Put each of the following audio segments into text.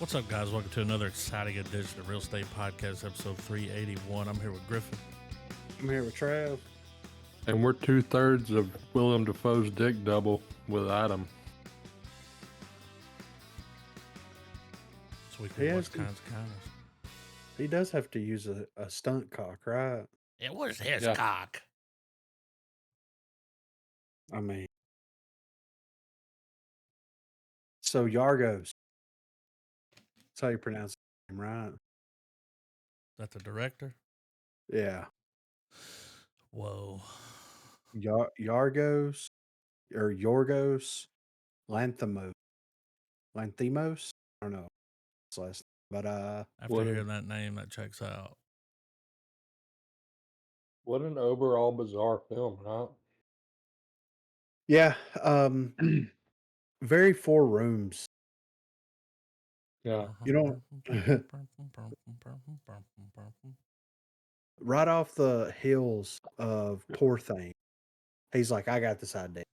What's up, guys? Welcome to another exciting edition of Real Estate Podcast, episode 381. I'm here with Griffin. I'm here with Trav. And we're 2/3 of Willem Dafoe's dick double with Adam. So we can watch kinds of kindness. He does have to use a stunt cock, right? It was his Yeah. cock. I mean, so Yargos. That's how you pronounce his name, right? Is that the director? Yeah. Whoa. Yargos or Yorgos Lanthimos. Lanthimos? I don't know his last name. But After What hearing an- that name, that checks out. What an overall bizarre film, right? yeah, very four rooms. Yeah. You don't right off the heels of Poor Thing. He's like, I got this idea.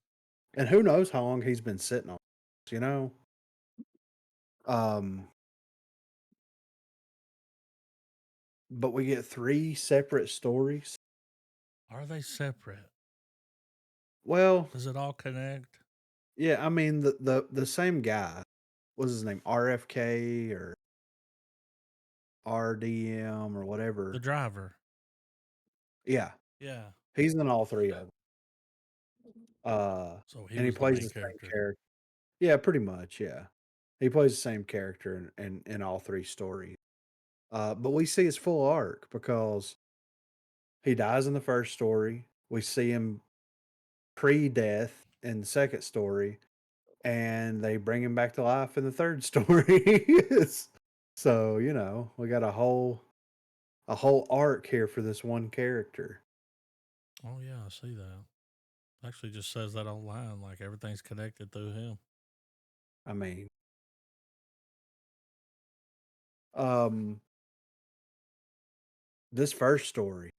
And who knows how long he's been sitting on this, you know? But we get three separate stories. Are they separate? Well, Does it all connect? yeah, I mean the same guy. What's his name? RFK or RDM or whatever. The driver. Yeah, Yeah. he's in all three of them. So and he was plays the main the character. same character. Yeah, pretty much. Yeah, he plays the same character in all three stories. But we see his full arc because he dies in the first story. We see him pre-death in the second story, and they bring him back to life in the third story. So, you know, we got a whole arc here for this one character. Oh, yeah, I see that. Actually just says that online, like everything's connected through him. I mean, this first story,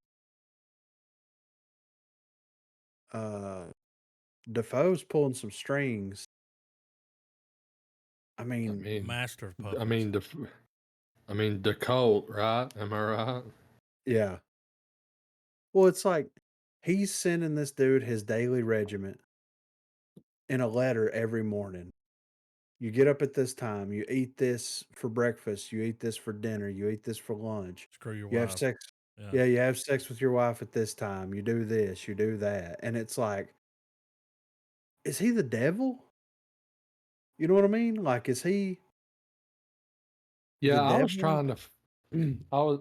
Defoe's pulling some strings. I mean, Master of puppets. I mean, Decolt, right? Am I right? yeah. Well, it's like he's sending this dude his daily regiment in a letter every morning. You get up at this time, you eat this for breakfast, you eat this for dinner, you eat this for lunch. Screw your You have wife. sex. Yeah, you have sex with your wife at this time. You do this, you do that. And it's like, is he the devil? You know what I mean? Like, is he Yeah, the I was devil? trying to.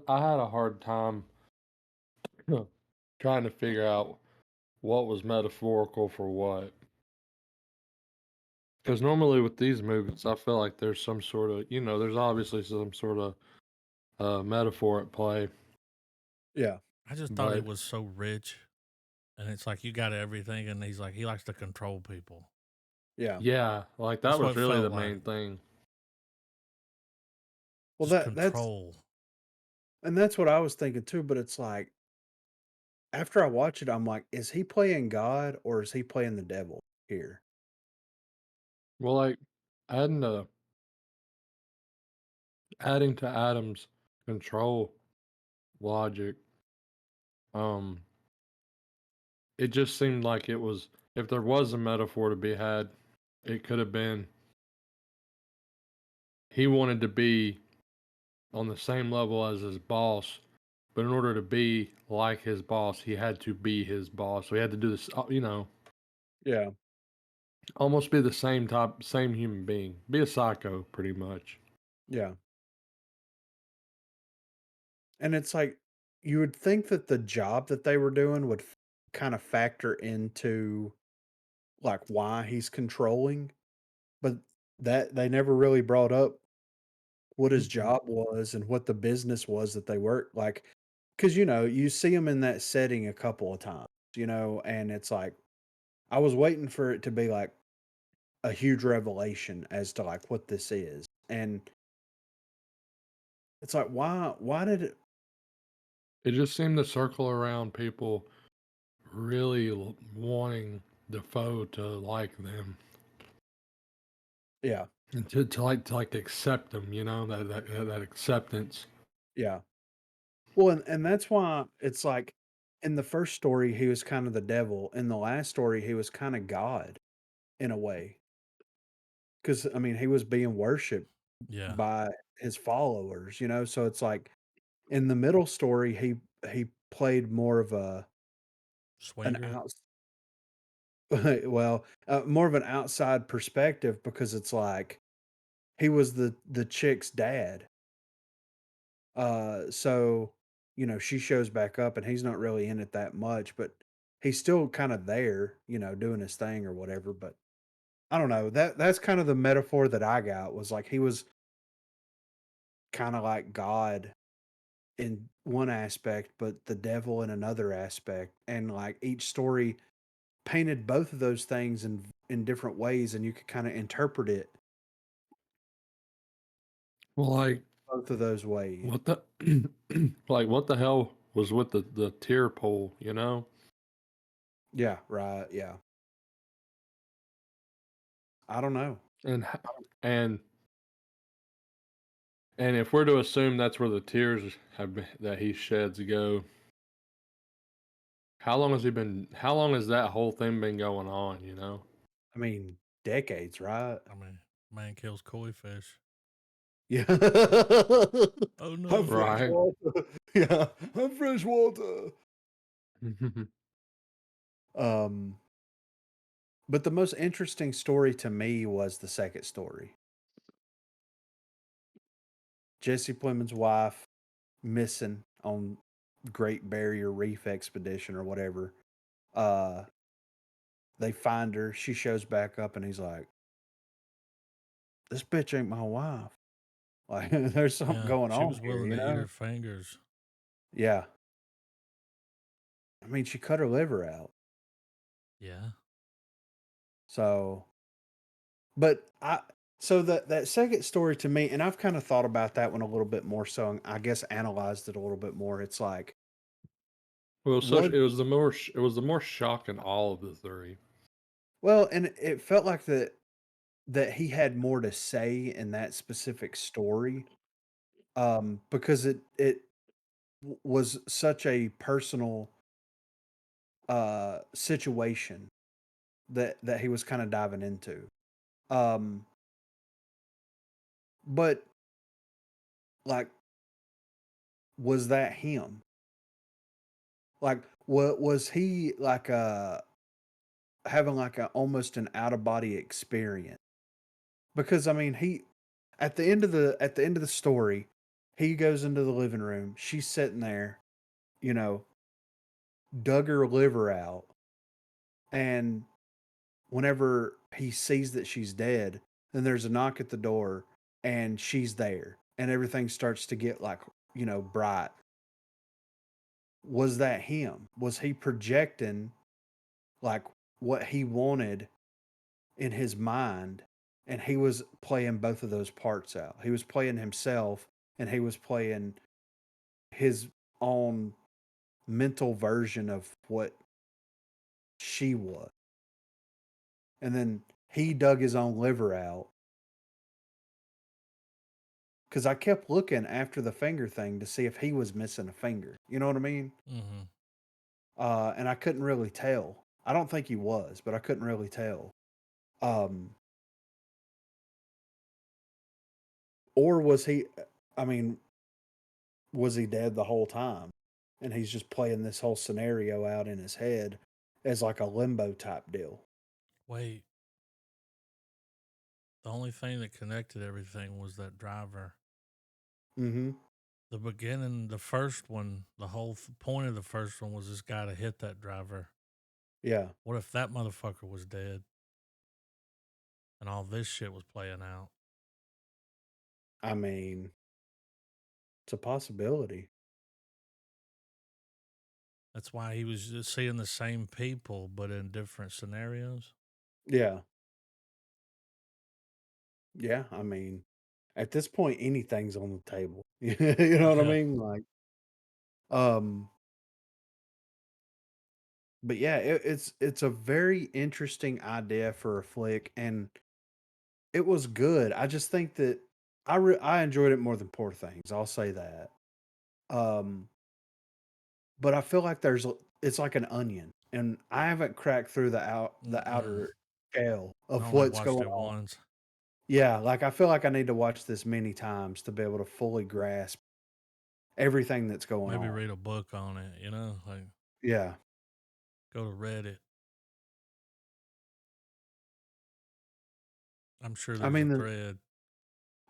I had a hard time trying to figure out what was metaphorical for what. Because normally with these movies, I feel like there's some sort of, there's obviously some sort of metaphor at play. Yeah. I just thought he But was so rich. And it's like, you got everything. And he's like, he likes to control people. Yeah. yeah, like That's that what was it really felt the like. main thing. Well, Just that's control. and that's what I was thinking too, but it's like after I watch it, I'm like, is he playing God or is he playing the devil here? Well, like adding to Adam's control logic, um, it just seemed like it was, if there was a metaphor to be had, it could have been he wanted to be on the same level as his boss, but in order to be like his boss, he had to be his boss. So he had to do this, Yeah. almost be the same human being, be a psycho, pretty much. Yeah. And it's like you would think that the job that they were doing would kind of factor into like why he's controlling, but that they never really brought up what his job was and what the business was that they worked like because you know you see him in that setting a couple of times, you know, and it's like I was waiting for it to be like a huge revelation as to like what this is, and it's like why did it? It just seemed to circle around people really wanting Defoe to like them. Yeah, And to accept them, that acceptance. Yeah. Well, and that's why it's like in the first story he was kind of the devil. In the last story he was kind of God in a way. Because I mean he was being worshipped Yeah. by his followers, So it's like in the middle story he played more of an Swinger. out well, more of an outside perspective because it's like he was the chick's dad. So, she shows back up and he's not really in it that much, but he's still kind of there, doing his thing or whatever, but I don't know. That's kind of the metaphor that I got was like he was kind of like God in one aspect, but the devil in another aspect. And like each story painted both of those things in different ways and you could kind of interpret it Well, like both of those ways. what the like what the hell was with the tier pole, you know? Yeah, right. Yeah. I don't know. And h- and and if we're to assume that's where the tears that he sheds go, how long has that whole thing been going on, you know? I mean, decades, right? I mean, man kills koi fish. Yeah. Oh I'm no. fresh Right. water. Yeah, I'm fresh water. Um, but the most interesting story to me was the second story. Jesse Plemons' wife missing on Great Barrier Reef expedition or whatever. Uh, they find her. She shows back up, and he's like, "This bitch ain't my wife. Like, there's something Yeah. going She on was here, willing to eat her fingers. Yeah. I mean, she cut her liver out. Yeah. So, but so that second story to me, and I've kind of thought about that one a little bit more. So I guess analyzed it a little bit more. It's like, Well, was it was the more shock in all of the three. well, and it felt like that he had more to say in that specific story, because it was such a personal situation that he was kind of diving into. Um, but like, was that him? Like, what was he like? Having like a almost an out of body experience because I mean he at the end of the story he goes into the living room, she's sitting there, you know, dug her liver out, and whenever he sees that she's dead, then there's a knock at the door and she's there and everything starts to get like, bright. Was that him? Was he projecting like what he wanted in his mind, and he was playing both of those parts out. He was playing himself and he was playing his own mental version of what she was. And then he dug his own liver out because I kept looking after the finger thing to see if he was missing a finger. You know what I mean? Mm-hmm. And I couldn't really tell. I don't think he was, but I couldn't really tell. Um, or was he? I mean, was he dead the whole time? And he's just playing this whole scenario out in his head as like a limbo type deal. Wait. The only thing that connected everything was that driver. Mm-hmm. The beginning, the first one, the whole point of the first one was this guy to hit that driver. Yeah. What if that motherfucker was dead and all this shit was playing out? I mean, it's a possibility. That's why he was just seeing the same people, but in different scenarios. Yeah. Yeah. I mean, at this point, anything's on the table. You know what I Yeah. mean? Like, um, but yeah, it's a very interesting idea for a flick, and it was good. I just think that I enjoyed it more than Poor Things. I'll say that. Um, but I feel like it's like an onion, and I haven't cracked through the Mm-mm. outer shell I of only what's watched going it on. once. Yeah, like I feel like I need to watch this many times to be able to fully grasp everything that's going Maybe on. read a book on it, you know? Like Yeah. go to Reddit. I'm sure I there's a mean, thread.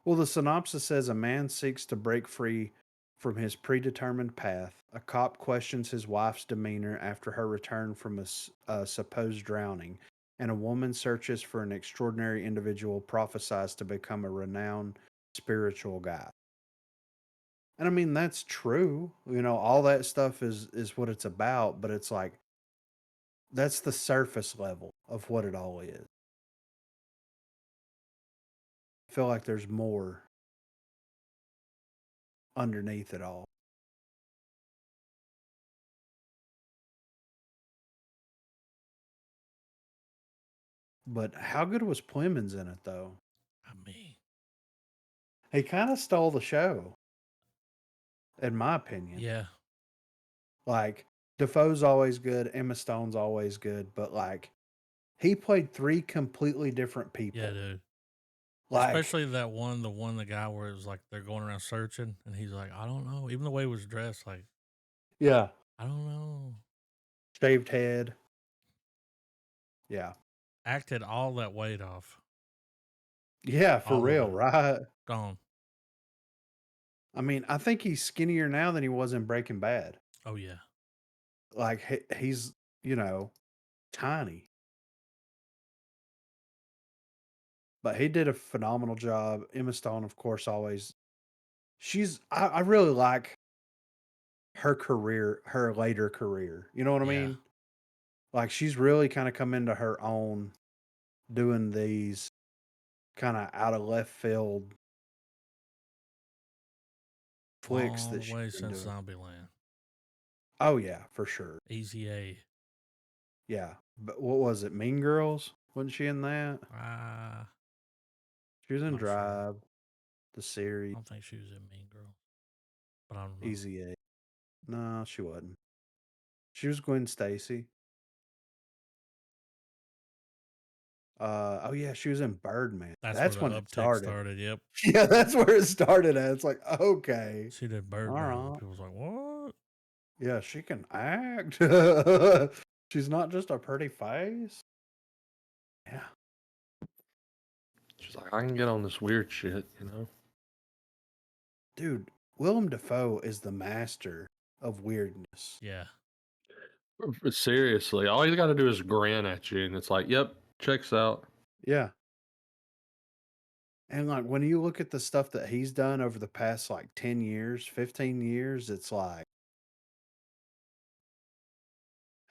the synopsis says a man seeks to break free from his predetermined path. A cop questions his wife's demeanor after her return from a supposed drowning, and a woman searches for an extraordinary individual prophesies to become a renowned spiritual guide. And I mean, that's true. All that stuff is what it's about, but it's like that's the surface level of what it all is. I feel like there's more underneath it all. But how good was Plemons in it though? I mean, He kind of stole the show, in my opinion. yeah. Like Defoe's always good, Emma Stone's always good, but like he played three completely different Yeah, people. dude. Like, Especially that one, the guy where it was like they're going around searching and he's like, I don't know. Even the way he was dressed, like, yeah, I don't know. shaved head. Yeah, Acted all that weight off. yeah, for All of real, it. right? Gone. I mean, I think he's skinnier now than he was in Breaking Bad. Oh yeah. Like he's you know tiny, but he did a phenomenal job. Emma Stone, of course, always. I really like her career, her later career. You know what I Yeah. mean? Like she's really kind of come into her own doing these kind of out of left field flicks that Long she's way been since doing. Zombieland. Oh yeah, for sure. Easy A. Yeah. But what was it? Mean Girls? Wasn't she in that? Ah, She was in not sure. Drive, the I series, don't think she was in Mean Girl, but I don't know. Easy A. No, she wasn't. She was Gwen Stacy. Oh yeah, she was in Birdman. That's where That's the when it uptick started. started. Yep. Yeah, that's where it started at. It's like, okay. She did All Birdman. right. People was like, what? Yeah, she can act. She's not just a pretty face. Yeah. She's like, I can get on this weird shit, you know? Dude, Willem Dafoe is the master of weirdness. Yeah. But seriously, all you got to do is grin at you, and it's like, yep, checks out. Yeah. And like when you look at the stuff that he's done over the past like 10 years, 15 years, it's like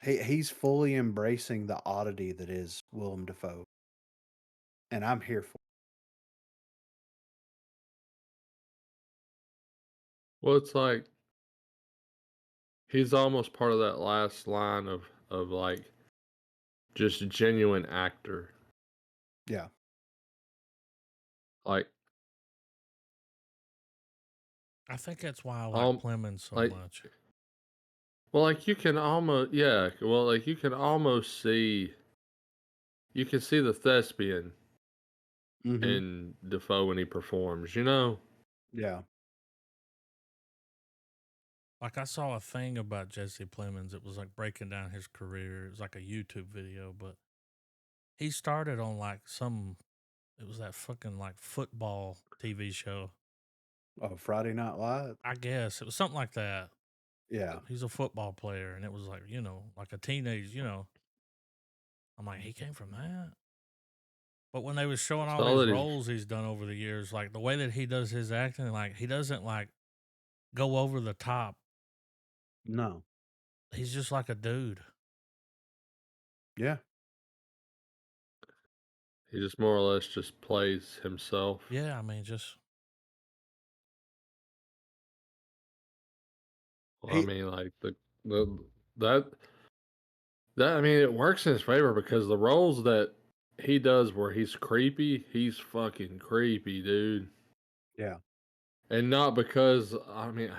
he's fully embracing the oddity that is Willem Dafoe. And I'm here for Well, it's like he's almost part of that last line of like just a genuine actor. it. Yeah. Like, I think that's why I like Plemons so like, much. well, like you can almost, yeah, well, like you can almost see, you can see the thespian Mm-hmm. in Defoe when he performs, you know? Yeah. Like I saw a thing about Jesse Plemons. It was like breaking down his career. It was like a YouTube video, but he started on like it was that fucking like football TV show. Oh, Friday Night Live. I guess it was something like that. Yeah. He's a football player, and it was like, like a teenage, I'm like, he came from that. But when they was showing all all these that he's, roles he's done over the years, like the way that he does his acting, like he doesn't like go over the top. No. He's just like a dude. Yeah. he just more or less just plays himself. Yeah, I mean, just Well, I He mean, like the that I mean, it works in his favor because the roles that he does where he's creepy, he's fucking creepy, dude. Yeah. And not because I mean,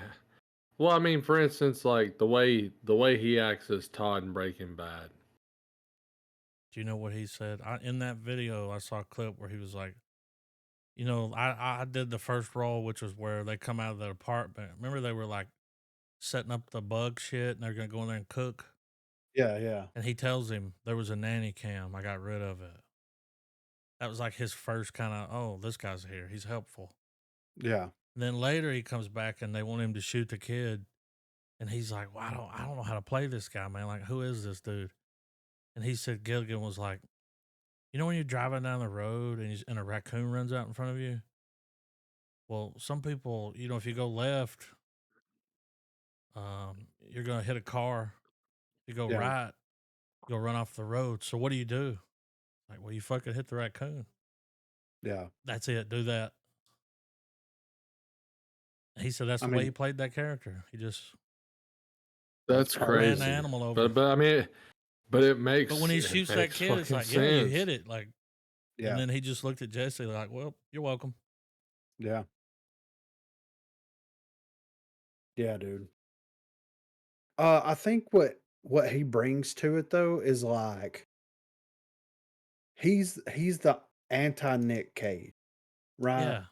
well, I mean, for instance, like the way he acts as Todd in Breaking Bad. Do you know what he said? In that video, I saw a clip where he was like, you know, I did the first role, which was where they come out of the apartment. Remember, they were like setting up the bug shit and they're going to go in there and cook. Yeah, yeah. And he tells him there was a nanny cam. I got rid of it. That was like his first kind of, oh, this guy's here. He's helpful. Yeah. And then later he comes back and they want him to shoot the kid. And he's like, well, I don't know how to play this guy, man. Like, who is this dude? And he said Gilligan was like, you know when you're driving down the road and a raccoon runs out in front of you? Well, some people, you know, if you go left, you're gonna hit a car. If you go Yeah. right, you'll run off the road. So what do you do? Like, well, you fucking hit the raccoon. Yeah. That's it. Do that. He said that's I the way mean, he played that character. He just That's part of ran the crazy. animal over. But I mean, but it But when he makes shoots that kid, it's fucking like, yeah, you sense. hit it. Like, yeah. and then he just looked at Jesse like, well, you're welcome. Yeah. Yeah, dude. I think what he brings to it though is like he's the anti Nick Cage, right? Yeah,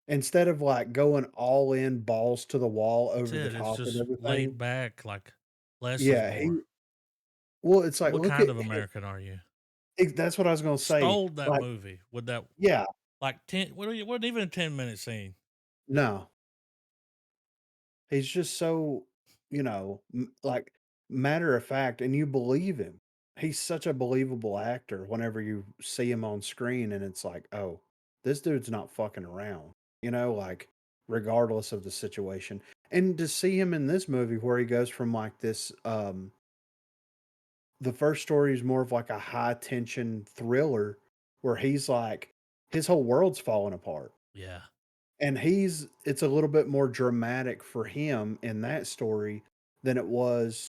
Instead of like going all in balls to the wall that's over the it. It's top of just everything. laid back. Like, less is Yeah, more. it's like What look kind at of American are you? that's what I was gonna say. Stole that Like, movie with that yeah, like 10. Wasn't even a 10-minute scene. no, he's just so like matter of fact, and you believe him. He's such a believable actor whenever you see him on screen, and it's like, oh, this dude's not fucking around. Like regardless of the situation. And to see him in this movie where he goes from like this the first story is more of like a high tension thriller where he's like his whole world's falling apart. Yeah, And it's a little bit more dramatic for him in that story than it was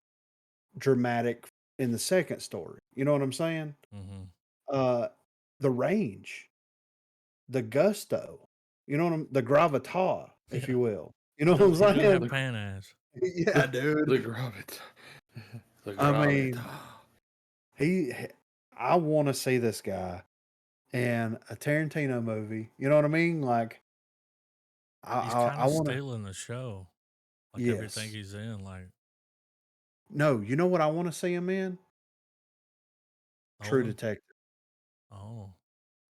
dramatic in the second story. You know what I'm saying? mm-hmm. Uh the range, the gusto, the gravitas, if Yeah. you will. You know what I'm He do have saying? pan ass. Yeah, The dude. gravity. The I gravity. mean, he I want to see this guy in a Tarantino movie. You know what I mean? Like He's I kind of want to. stealing the show. Like everything Yes. he's in. Like No, you know what I want to see him in? True Nolan. Detective. Oh,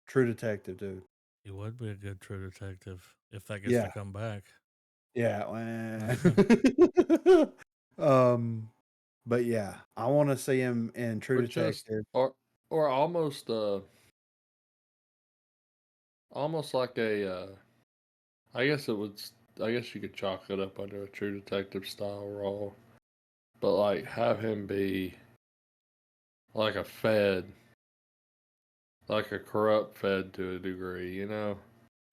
True Detective, dude. he would be a good True Detective if that gets to Yeah. come back. Yeah. But yeah, I want to see him in True Or just Detective. or almost like a I guess it would I guess you could chalk it up under a True Detective style role. But like have him be like a Fed, like a corrupt Fed to a degree, you know?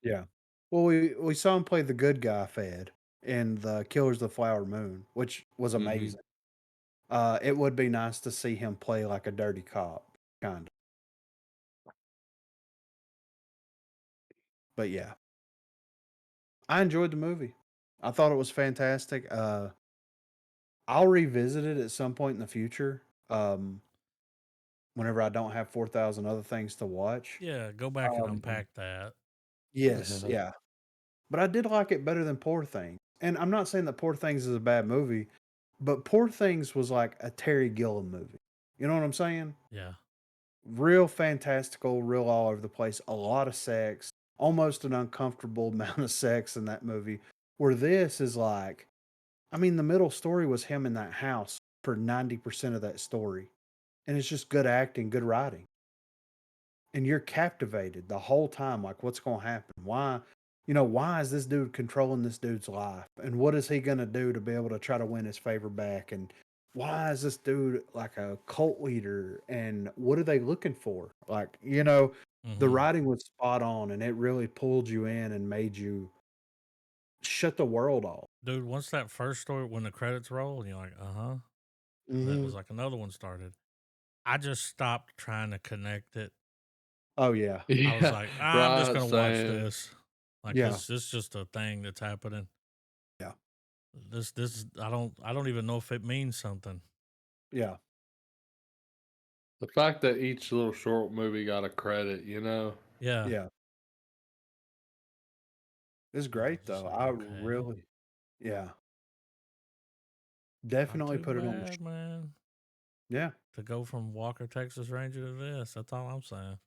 Yeah. Well, we saw him play the good guy Fed in the Killers of the Flower Moon, which was Mm-hmm. amazing. It would be nice to see him play like a dirty cop, kind of. But yeah, I enjoyed the movie. I thought it was fantastic. I'll revisit it at some point in the future. Whenever I don't have 4,000 other things to watch. Yeah, go back and Um, unpack that. yes, yeah. But I did like it better than Poor Things. And I'm not saying that Poor Things is a bad movie, but Poor Things was like a Terry Gilliam movie. You know what I'm saying? Yeah. Real fantastical, real all over the place, a lot of sex, almost an uncomfortable amount of sex in that movie. Where this is like, I mean, the middle story was him in that house for 90% of that story. And it's just good acting, good writing. And you're captivated the whole time. Like, what's going to happen? Why is this dude controlling this dude's life? And what is he going to do to be able to try to win his favor back? And why is this dude like a cult leader? And what are they looking for? Like, the Mm-hmm. writing was spot on and it really pulled you in and made you shut the world off. Dude, once that first story, when the credits roll, and you're like, uh-huh. That Hmm. was like another one started. I just stopped trying to connect it Oh yeah. I was Yeah, like, I'm just right, gonna watch same. this, like, Yeah. cause it's just a thing that's happening. Yeah. This I don't even know if it means something. Yeah. The fact that each little short movie got a credit, Yeah, Yeah. It's I was great just though. like, I okay, really, yeah, not definitely too put it on the. bad, man. Yeah. To go from Walker Texas Ranger to this, that's all I'm saying.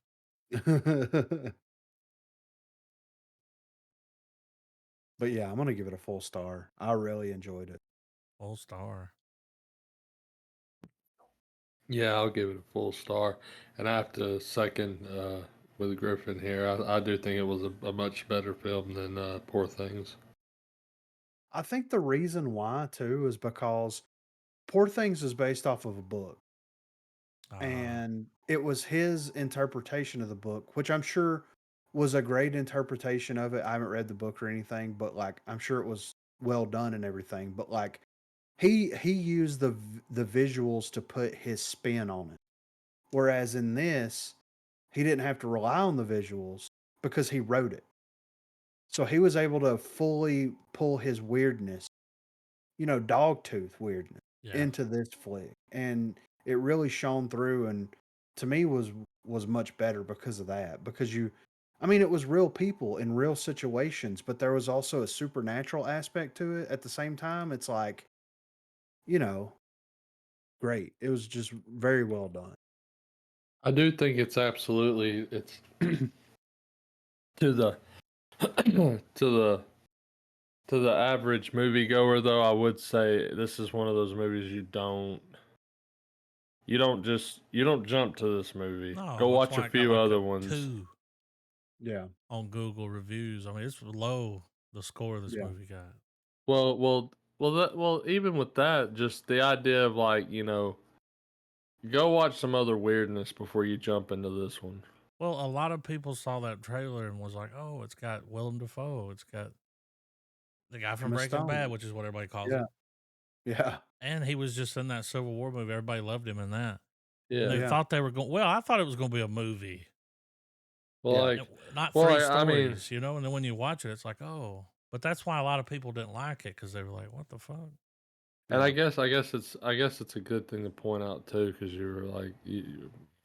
But yeah, I'm gonna give it a full star. I really enjoyed it. Full star. Yeah, I'll give it a full star. And I have to second with Griffin here. I do think it was a much better film than Poor Things. I think the reason why too is because Poor Things is based off of a book, Uh, and it was his interpretation of the book, which I'm sure was a great interpretation of it. I haven't read the book or anything, but like I'm sure it was well done and everything. But like he used the visuals to put his spin on it. Whereas in this, he didn't have to rely on the visuals because he wrote it. So he was able to fully pull his weirdness, dogtooth weirdness yeah, into this flick. And it really shone through and to me was much better because of that. Because it was real people in real situations, but there was also a supernatural aspect to it at the same time. It's like, you know, great. It was just very well done. I do think it's to the to the to the average moviegoer though. I would say this is one of those movies you don't jump to this movie. Go no, that's watch a why I got few like other a ones. 2 Yeah. on Google reviews. I mean, it's low, the score this Yeah. movie got. Even with that, just the idea of go watch some other weirdness before you jump into this one. Well, a lot of people saw that trailer and was like, "Oh, it's got Willem Dafoe. It's got the guy from Emma Breaking Bad, Stone. which is what everybody calls Yeah. him." Yeah. And he was just in that Civil War movie. Everybody loved him in that. And Yeah. they Yeah. thought they were going. Well, I thought it was going to be a movie, Well, Yeah. not well, three I mean, stories, And then when you watch it, it's like, oh. But that's why a lot of people didn't like it because they were like, "What the fuck?" and Yeah. I guess it's a good thing to point out too, because you were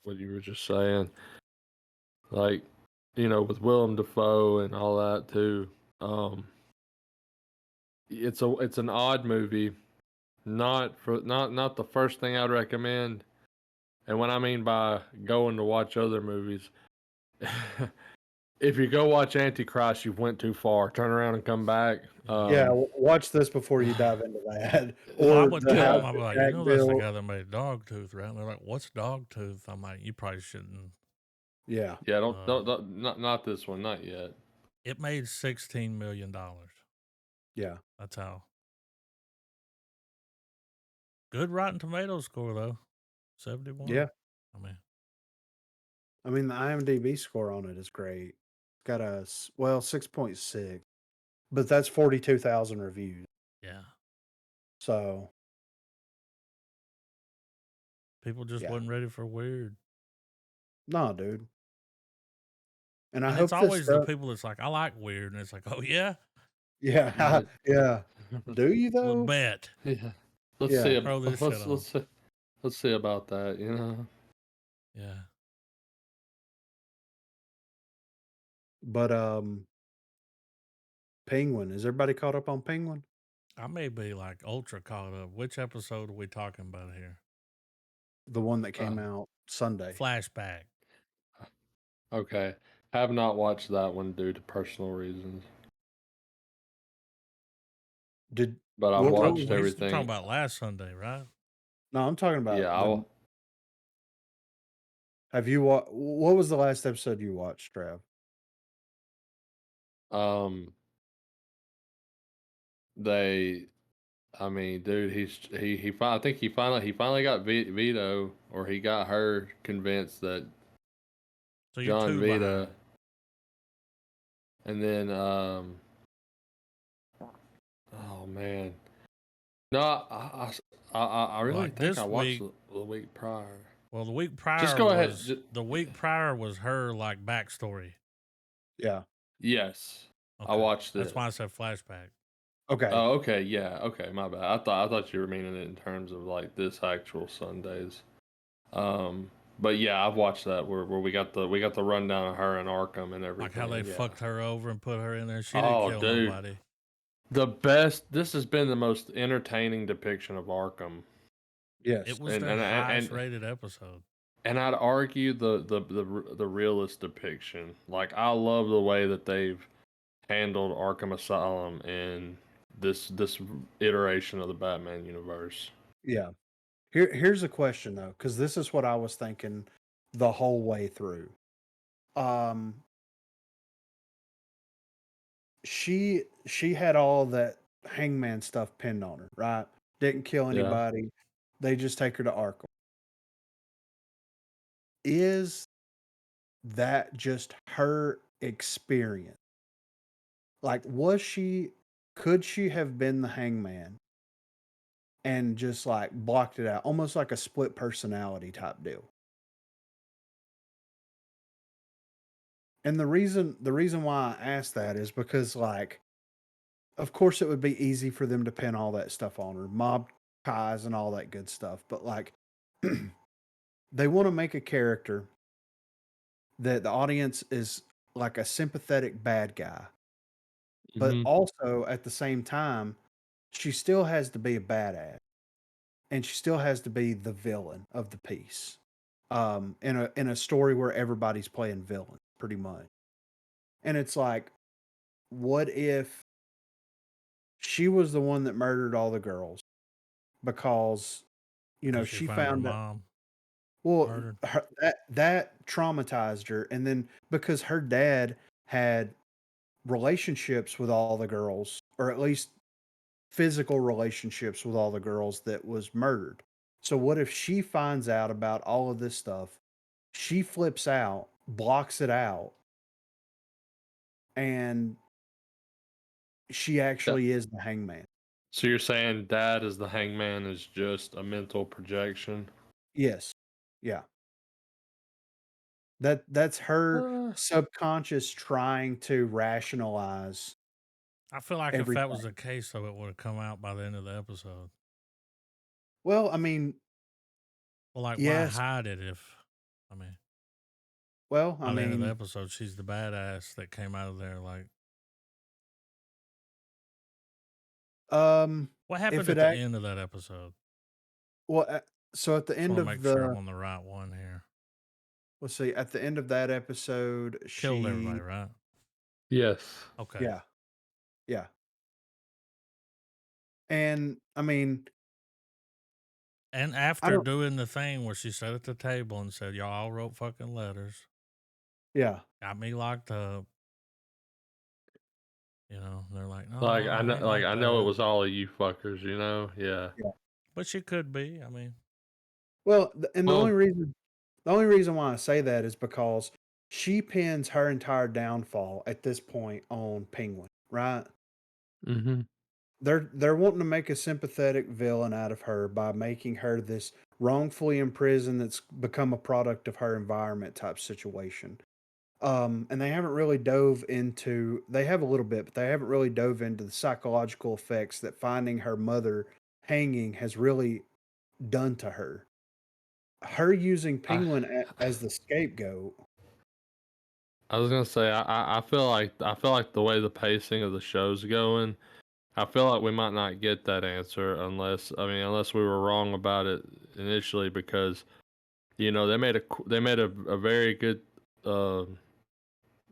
what you were just saying, like, with Willem Dafoe and all that too. Um, it's an odd movie, not the first thing I'd recommend. And what I mean by going to watch other movies, if you go watch Antichrist, you've went too far. Turn around and come back. Yeah. Yeah. Watch this before you dive into that. Well, I Or would the tell house them, I'd be that like, Jack that's the built. guy that made Dogtooth, right? And they're like, what's Dogtooth? I'm like, you probably shouldn't. Yeah. Yeah, Uh, not this one, not yet. it made $16 million. Yeah. That's how. Good Rotten Tomatoes score, though. 71. Yeah. I mean, The IMDb score on it is great. It's got 6.6, but that's 42,000 reviews. yeah. So, People just yeah. wasn't ready for weird. No, dude. And I And it's hope this always the stuff. people that's like, I like weird. And it's like, oh, yeah? Yeah. Yeah. Do you Well, though? bet. Yeah. Let's see. Yeah. Throw this shit on. Let's see about that. Yeah. But Penguin. Is everybody caught up on Penguin? I may be like ultra caught up. Which episode are we talking about here? The one that came Uh, out Sunday. Flashback. Okay. Have not watched that one due to personal reasons, Did but I've what You're watched was talking everything. about last Sunday, right? No, I'm talking Yeah, about the. I'll Have you what was the last episode you watched, Trav? um they I mean, dude, I think he finally got Vito, or he got her convinced that So you're John two Vita, behind. and then oh man, no, I really Like think I this watched week, the week prior. Well, the week prior Just go ahead. was her like backstory. Yeah. Yes, I Okay. watched That's it. why I said flashback. Okay. Oh, okay, yeah, okay, my bad. I thought you were meaning it in terms of like this actual Sundays. Um, but yeah, I've watched that where we got the rundown of her and Arkham and Like everything. how they Yeah. fucked her over and put her in there. She didn't Oh, kill dude, nobody. the best. This has been the most entertaining depiction of Arkham, Yes. It was and their and highest and rated episode. and I'd argue the realest depiction. Like I love the way that they've handled Arkham Asylum in this iteration of the Batman universe. Yeah. Here's a question though, because this is what I was thinking the whole way through. Um, she had all that Hangman stuff pinned on her, right? Didn't kill Yeah. anybody. They just take her to Arkham. Is that just her experience? Like, could she have been the Hangman and just like blocked it out, almost like a split personality type deal? And the reason why I asked that is because, like, of course, it would be easy for them to pin all that stuff on her, mob ties and all that good stuff. But like, they want to make a character that the audience is like a sympathetic bad guy, but Hmm. also at the same time, she still has to be a badass, and she still has to be the villain of the piece. In a story where everybody's playing villain, pretty much. And it's like, what if she was the one that murdered all the girls because Because she she found her found that, mom well, murdered. that traumatized her, and then because her dad had relationships with all the girls, or at least physical relationships with all the girls that was murdered. So what if she finds out about all of this stuff, she flips out, blocks it out, and she Yeah. actually is the Hangman? So you're saying Dad as the Hangman is just a mental projection? Yes. Yeah. That's her Uh, subconscious trying to rationalize I feel like if that was everything. the case, though, it would have come out by the end of the episode. Well, I mean, Well, like, why yes. hide it if, I mean, Well, I by the end of the mean, episode, she's the badass that came out of there. Like, um, what if happened it at the act end of that episode? well, so at the Just end want to of make sure I'm the on the right one here. let's see, at the end of that episode, Killed everybody, right? yes. Okay. yeah, yeah. And I mean, And I after don't, doing the thing where she sat at the table and said, y'all all wrote fucking letters, yeah, got me locked up, they're like, no, Like it ain't like I know it that. was all of you fuckers, you know? Yeah. yeah. But she could be. I mean, Well, and Well, the only reason why I say that is because she pins her entire downfall at this point on Penguin, right? mm-hmm. They're wanting to make a sympathetic villain out of her by making her this wrongfully imprisoned that's become a product of her environment type situation. And they haven't really dove into, they have a little bit, but they haven't really dove into the psychological effects that finding her mother hanging has really done to her. Her using I Penguin as the scapegoat. I was gonna say I feel like the way the pacing of the show's going, I feel like we might not get that answer unless we were wrong about it initially because they made a very good uh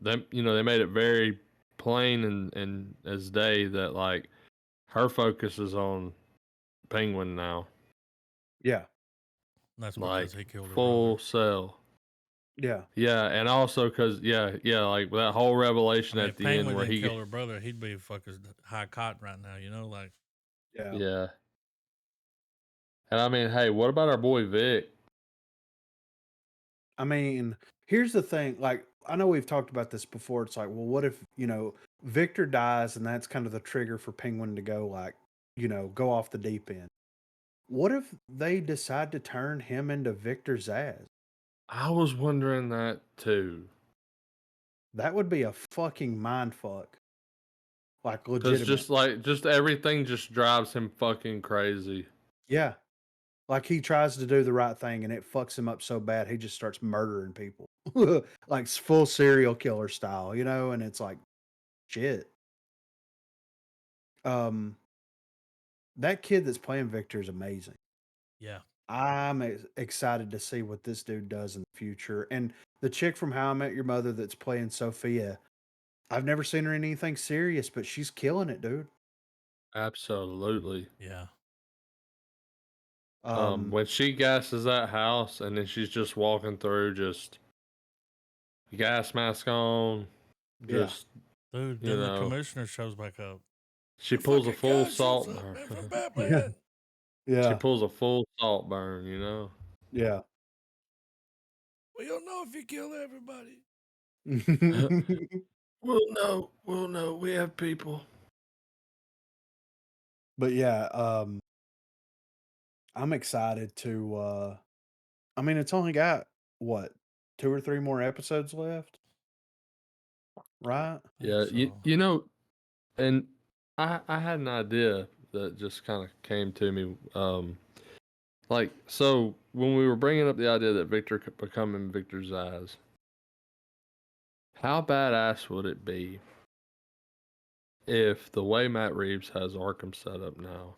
they made it very plain and as day that like her focus is on Penguin now, Yeah, that's because like he killed her full brother. sell. yeah, Yeah, and also because like that whole I revelation mean, at if the end Penguin where didn't he kill her brother, he'd be fucking high cotton right now, Like, yeah. yeah, and I mean, hey, what about our boy Vic? I mean, here's the thing. Like, I know we've talked about this before. It's like, well, what if, Victor dies and that's kind of the trigger for Penguin to go, like, go off the deep end. what if they decide to turn him into Victor Zsasz? I was wondering that too. That would be a fucking mind fuck. Like Cause legitimate. just everything just drives him fucking crazy. Yeah. Like he tries to do the right thing and it fucks him up so bad he just starts murdering people. Like full serial killer style, you know, and it's like shit. Um that kid that's playing Victor is amazing. Yeah. I'm excited to see what this dude does in the future. And the chick from How I Met Your Mother that's playing Sophia, I've never seen her in anything serious, but she's killing it, dude. Absolutely. Yeah. Um, When she gasses that house and then she's just walking through, just gas mask on, yeah, just Dude, you then the know, commissioner shows back up. she The pulls a fucking full guy shows salt up, burn. man, from yeah, Batman. She yeah, pulls a full salt burn, you know. yeah. We don't know if he killed everybody. We'll know. We have people. But yeah, I'm excited to. I mean, it's only got what 2 or 3 more episodes left, right? I think Yeah, so. you know, and I had an idea that just kind of came to me. Like so when we were bringing up the idea that Victor could become in Victor's eyes, how badass would it be if the way Matt Reeves has Arkham set up now,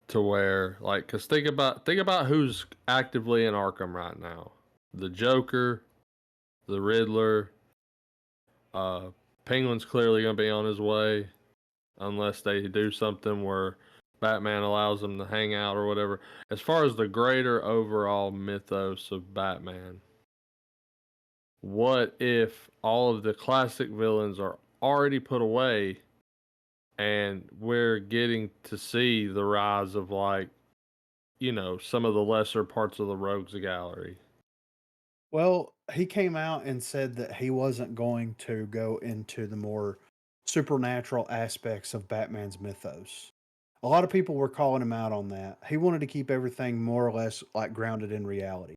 to where like, cause think about who's actively in Arkham right now: the Joker, the Riddler. Penguin's clearly gonna be on his way, unless they do something where Batman allows him to hang out or whatever. As far as the greater overall mythos of Batman, what if all of the classic villains are already put away and we're getting to see the rise of, like, you know, some of the lesser parts of the rogues gallery? Well, he came out and said that he wasn't going to go into the more supernatural aspects of Batman's mythos. A lot of people were calling him out on that. He wanted to keep everything more or less like grounded in reality.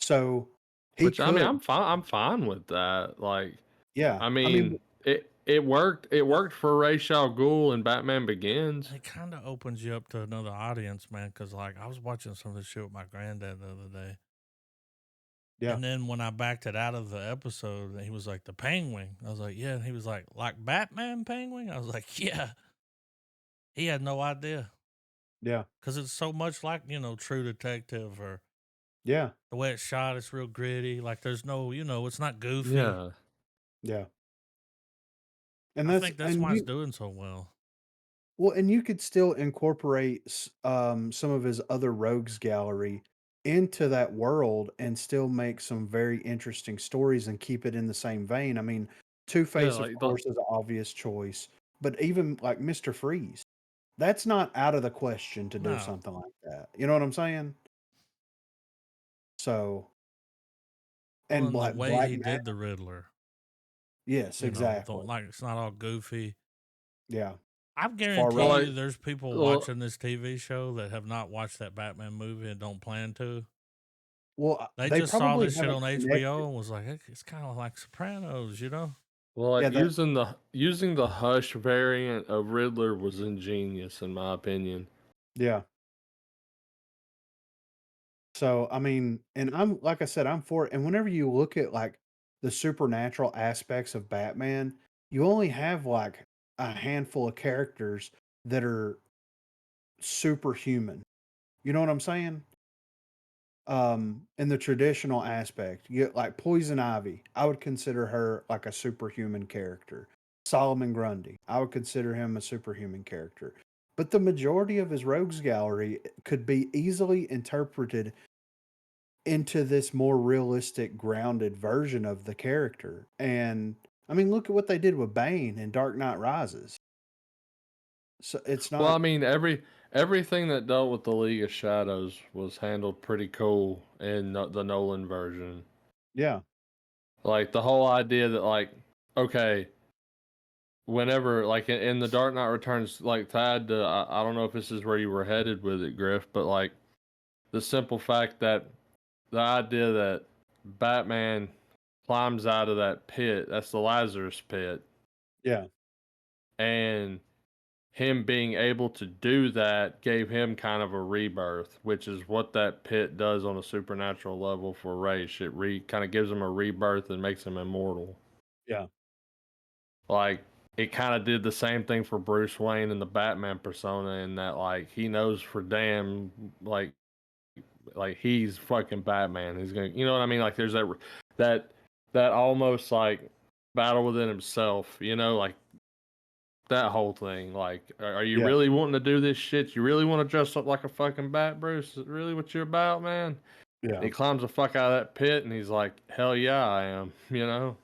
So he Which, I mean, could, I'm fine with that. Like, yeah. I I mean, mean, it worked. It worked for Ra's al Ghul in Batman Begins. It kind of opens you up to another audience, man. Because like I was watching some of this shit with my granddad the other day, yeah, and then when I backed it out of the episode, he was like, "The Penguin." I was like, "Yeah." And he was like Batman Penguin." I was like, "Yeah." He had no idea yeah, because it's so much like True Detective or yeah, the way it's shot. It's real gritty. Like there's no, it's not goofy. Yeah. yeah. And I think that's and why it's you, doing so well. well, and you could still incorporate some of his other rogues gallery into that world and still make some very interesting stories and keep it in the same vein. I mean, Two Yeah, Face, of like the course, is an obvious choice, but even like Mister Freeze, that's not out of the question to do No, something like that. You know what I'm saying? So, well, and in the Black way Black he Mask, did the Riddler, yes, don't exactly, like it's not all goofy. yeah, I far guarantee well, right, like you, there's people well, watching this TV show that have not watched that Batman movie and don't plan to. well, They they just saw probably this shit haven't on connected, HBO and was like, It's kind of like Sopranos." well, yeah, like that, using the Hush variant of Riddler was ingenious in my opinion. yeah. So, I mean, and I'm like I said, I'm for it. And whenever you look at like the supernatural aspects of Batman, you only have like a handful of characters that are superhuman. You know what I'm saying? In the traditional aspect, you get like Poison Ivy. I would consider her like a superhuman character. Solomon Grundy, I would consider him a superhuman character. But the majority of his rogues gallery could be easily interpreted into this more realistic, grounded version of the character. And I mean, look at what they did with Bane in Dark Knight Rises. So it's Well, I not, mean, everything that dealt with the League of Shadows was handled pretty cool in the Nolan version. yeah, Like the whole idea that, like, okay, whenever, like in The Dark Knight Returns, like tied to, I don't know if this is where you were headed with it, Griff, but like the simple fact that the idea that Batman climbs out of that pit, that's the Lazarus pit, Yeah. and him being able to do that gave him kind of a rebirth, which is what that pit does on a supernatural level for Ra's. It kind of gives him a rebirth and makes him immortal. Yeah. Like it kind of did the same thing for Bruce Wayne and the Batman persona, in that like he knows for damn like he's fucking Batman. He's gonna, you know what I mean? Like there's that that almost like battle within himself. You know, like that whole thing. Like, are you Yeah. really wanting to do this shit? You really want to dress up like a fucking bat, Bruce? Is it really what you're about, man? Yeah. And he climbs the fuck out of that pit, and he's like, "Hell yeah, I am." You know?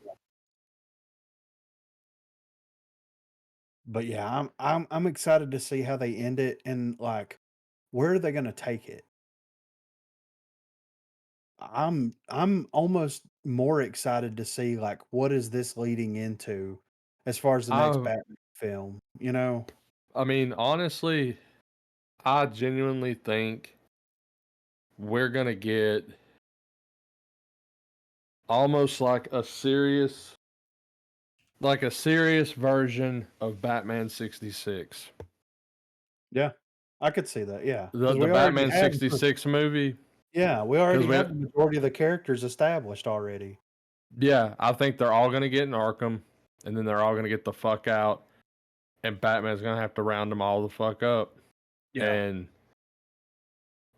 But yeah, I'm excited to see how they end it and like where are they gonna take it? I'm almost more excited to see like what is this leading into as far as the next I Batman film, you know? I mean, honestly, I genuinely think we're gonna get almost like a serious version of Batman 66. Yeah. I could see that, yeah. The Because the we already Batman have 66 movie, yeah, we because already we have the majority of the characters established already. yeah, I think they're all gonna get in Arkham, and then they're all gonna get the fuck out, and Batman's gonna have to round them all the fuck up. Yeah. And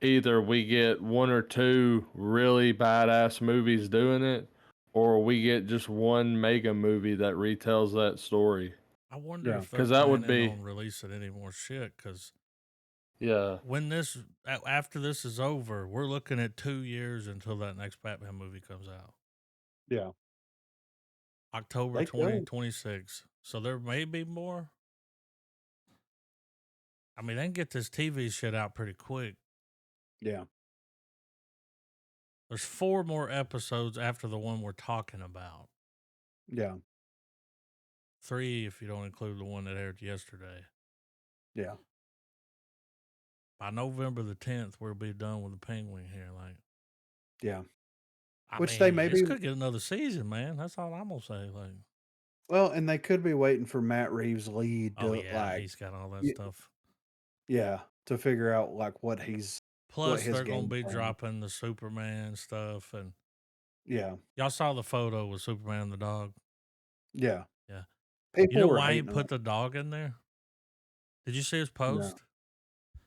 either we get one or two really badass movies doing it, or we get just one mega movie that retells that story. I wonder Yeah. if they're Because that would planning be, on releasing any more shit. Because yeah, when after this is over, we're looking at 2 years until that next Batman movie comes out, Yeah. October They could. 2026. So there may be more. I mean, they can get this TV shit out pretty quick. Yeah. There's 4 more episodes after the one we're talking about. Yeah. 3 if you don't include the one that aired yesterday. Yeah. By November the 10th, we'll be done with the Penguin here. Like, Yeah. I Which they mean, may this be could get another season, man. That's all I'm gonna say. Like, well, and they could be waiting for Matt Reeves' lead oh to yeah, like he's got all that y stuff. yeah, to figure out like what Plus, his they're gonna game be plan. dropping the Superman stuff, and Yeah. y'all saw the photo with Superman and the dog. Yeah. Yeah, you People know were why he hating on put it. the dog in there? Did you see his No. post?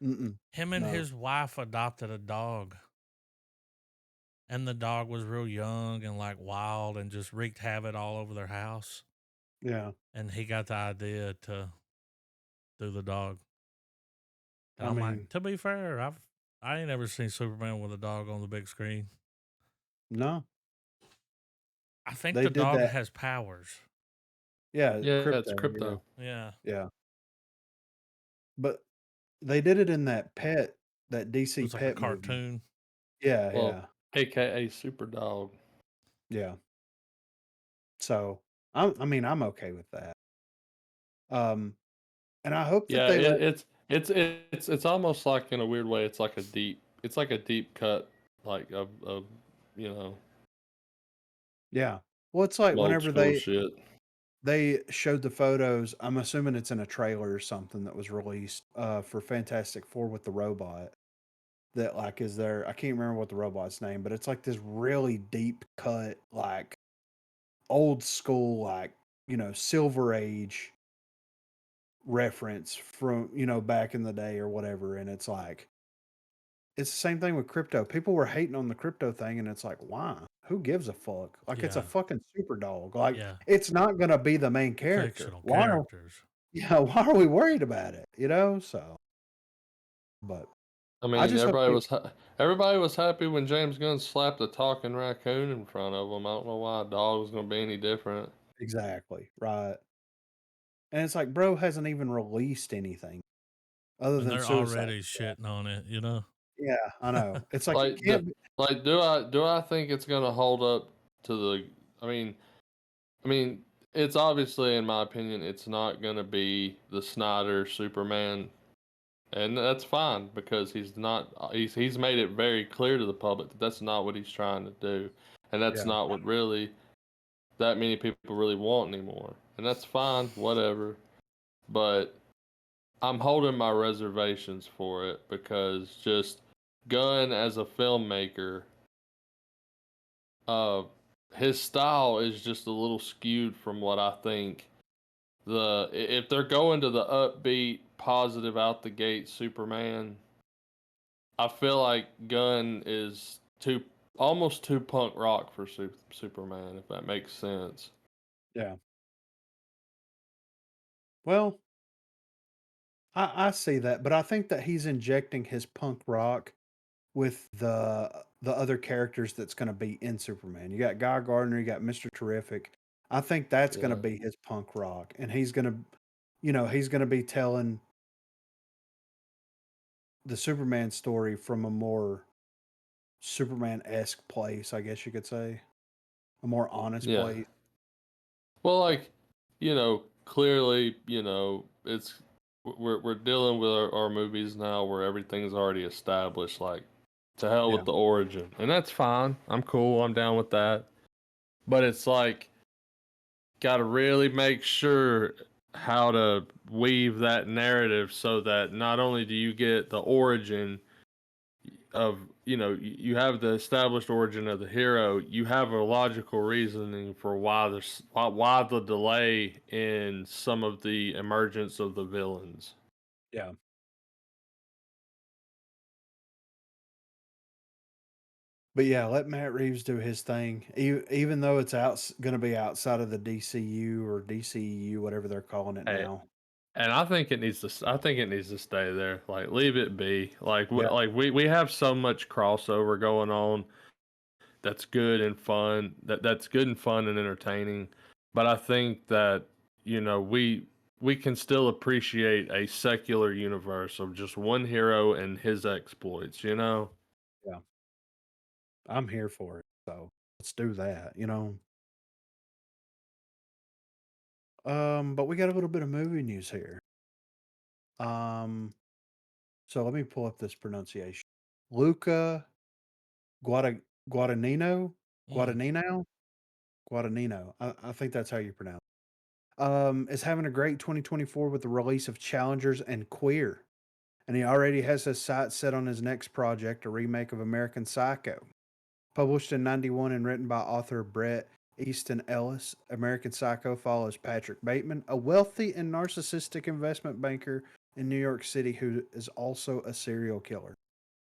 Mm-mm. Him and No. his wife adopted a dog, and the dog was real young and like wild and just wreaked havoc all over their house. Yeah. And he got the idea to do the dog. And I I'm like, mean, to be fair, I ain't ever seen Superman with a dog on the big screen. no. I think They the did dog that. has powers. Yeah, yeah, it's crypto, yeah. crypto. Yeah. Yeah. But they did it in that It DC was like a Pet movie. cartoon. Yeah, Well, yeah. AKA Super Dog. Yeah. So, I mean, I'm okay with that. Um, and I hope that Yeah, they let it's almost like, in a weird way, it's like a deep cut, like of you know, yeah. Well, it's like old whenever school shit. they showed the photos, I'm assuming it's in a trailer or something that was released for Fantastic Four with the robot that like is there. I can't remember what the robot's name, but it's like this really deep cut, like old school, like, Silver Age reference from, back in the day or whatever. And it's like it's the same thing with crypto. People were hating on the crypto thing, and it's like, why? Who gives a fuck? Like it's a Yeah. fucking super dog. Like Yeah. it's not gonna be the main character. Fictional Why are characters. yeah, why are we worried about it? So but I I mean, just hope they everybody was happy when James Gunn slapped a talking raccoon in front of him. I don't know why a dog was gonna be any different. exactly, right. And it's like, bro hasn't even released anything other And than they're Suicide already Squad. shitting on it, you know? Yeah, I know. It's like it Like, can't be do I think it's gonna hold up to the? I mean, it's obviously, in my opinion, it's not gonna be the Snyder Superman, and that's fine because he's made it very clear to the public that that's not what he's trying to do, and that's Yeah. not what really that many people really want anymore, and that's fine, whatever. But I'm holding my reservations for it because just Gunn as a filmmaker, uh, his style is just a little skewed from what I think. If they're going to the upbeat, positive out the gate Superman, I feel like Gunn is almost too punk rock for Superman, if that makes sense. Yeah. Well, I see that, but I think that he's injecting his punk rock with the other characters that's gonna be in Superman. You got Guy Gardner, you got Mr. Terrific. I think that's gonna Yeah, be his punk rock, and he's gonna be telling the Superman story from a more Superman-esque place, I guess you could say, a more honest yeah. place. Well, like, clearly, it's we're dealing with our movies now where everything's already established. Like, to hell Yeah, with the origin, and that's fine. I'm cool. I'm down with that. But it's like, got to really make sure how to weave that narrative so that not only do you get the origin of, you have the established origin of the hero, you have a logical reasoning for why the delay in some of the emergence of the villains. yeah. But yeah, let Matt Reeves do his thing. Even though it's gonna be outside of the DCU or DCEU, whatever they're calling it Hey, now. and I think it needs to stay there. Like, leave it be. Like, Yeah, we have so much crossover going on that's good and fun. That's good and fun and entertaining. But I think that, we can still appreciate a secular universe of just one hero and his exploits, you know? yeah. I'm here for it. So let's do that. But we got a little bit of movie news here. Um, so let me pull up this pronunciation. Luca Guadagnino, Mm. Guadagnino, Guadagnino. I think that's how you pronounce it. Is having a great 2024 with the release of Challengers and Queer, and he already has his sights set on his next project, a remake of American Psycho. Published in '91 and written by author Bret Easton Ellis, American Psycho follows Patrick Bateman, a wealthy and narcissistic investment banker in New York City who is also a serial killer.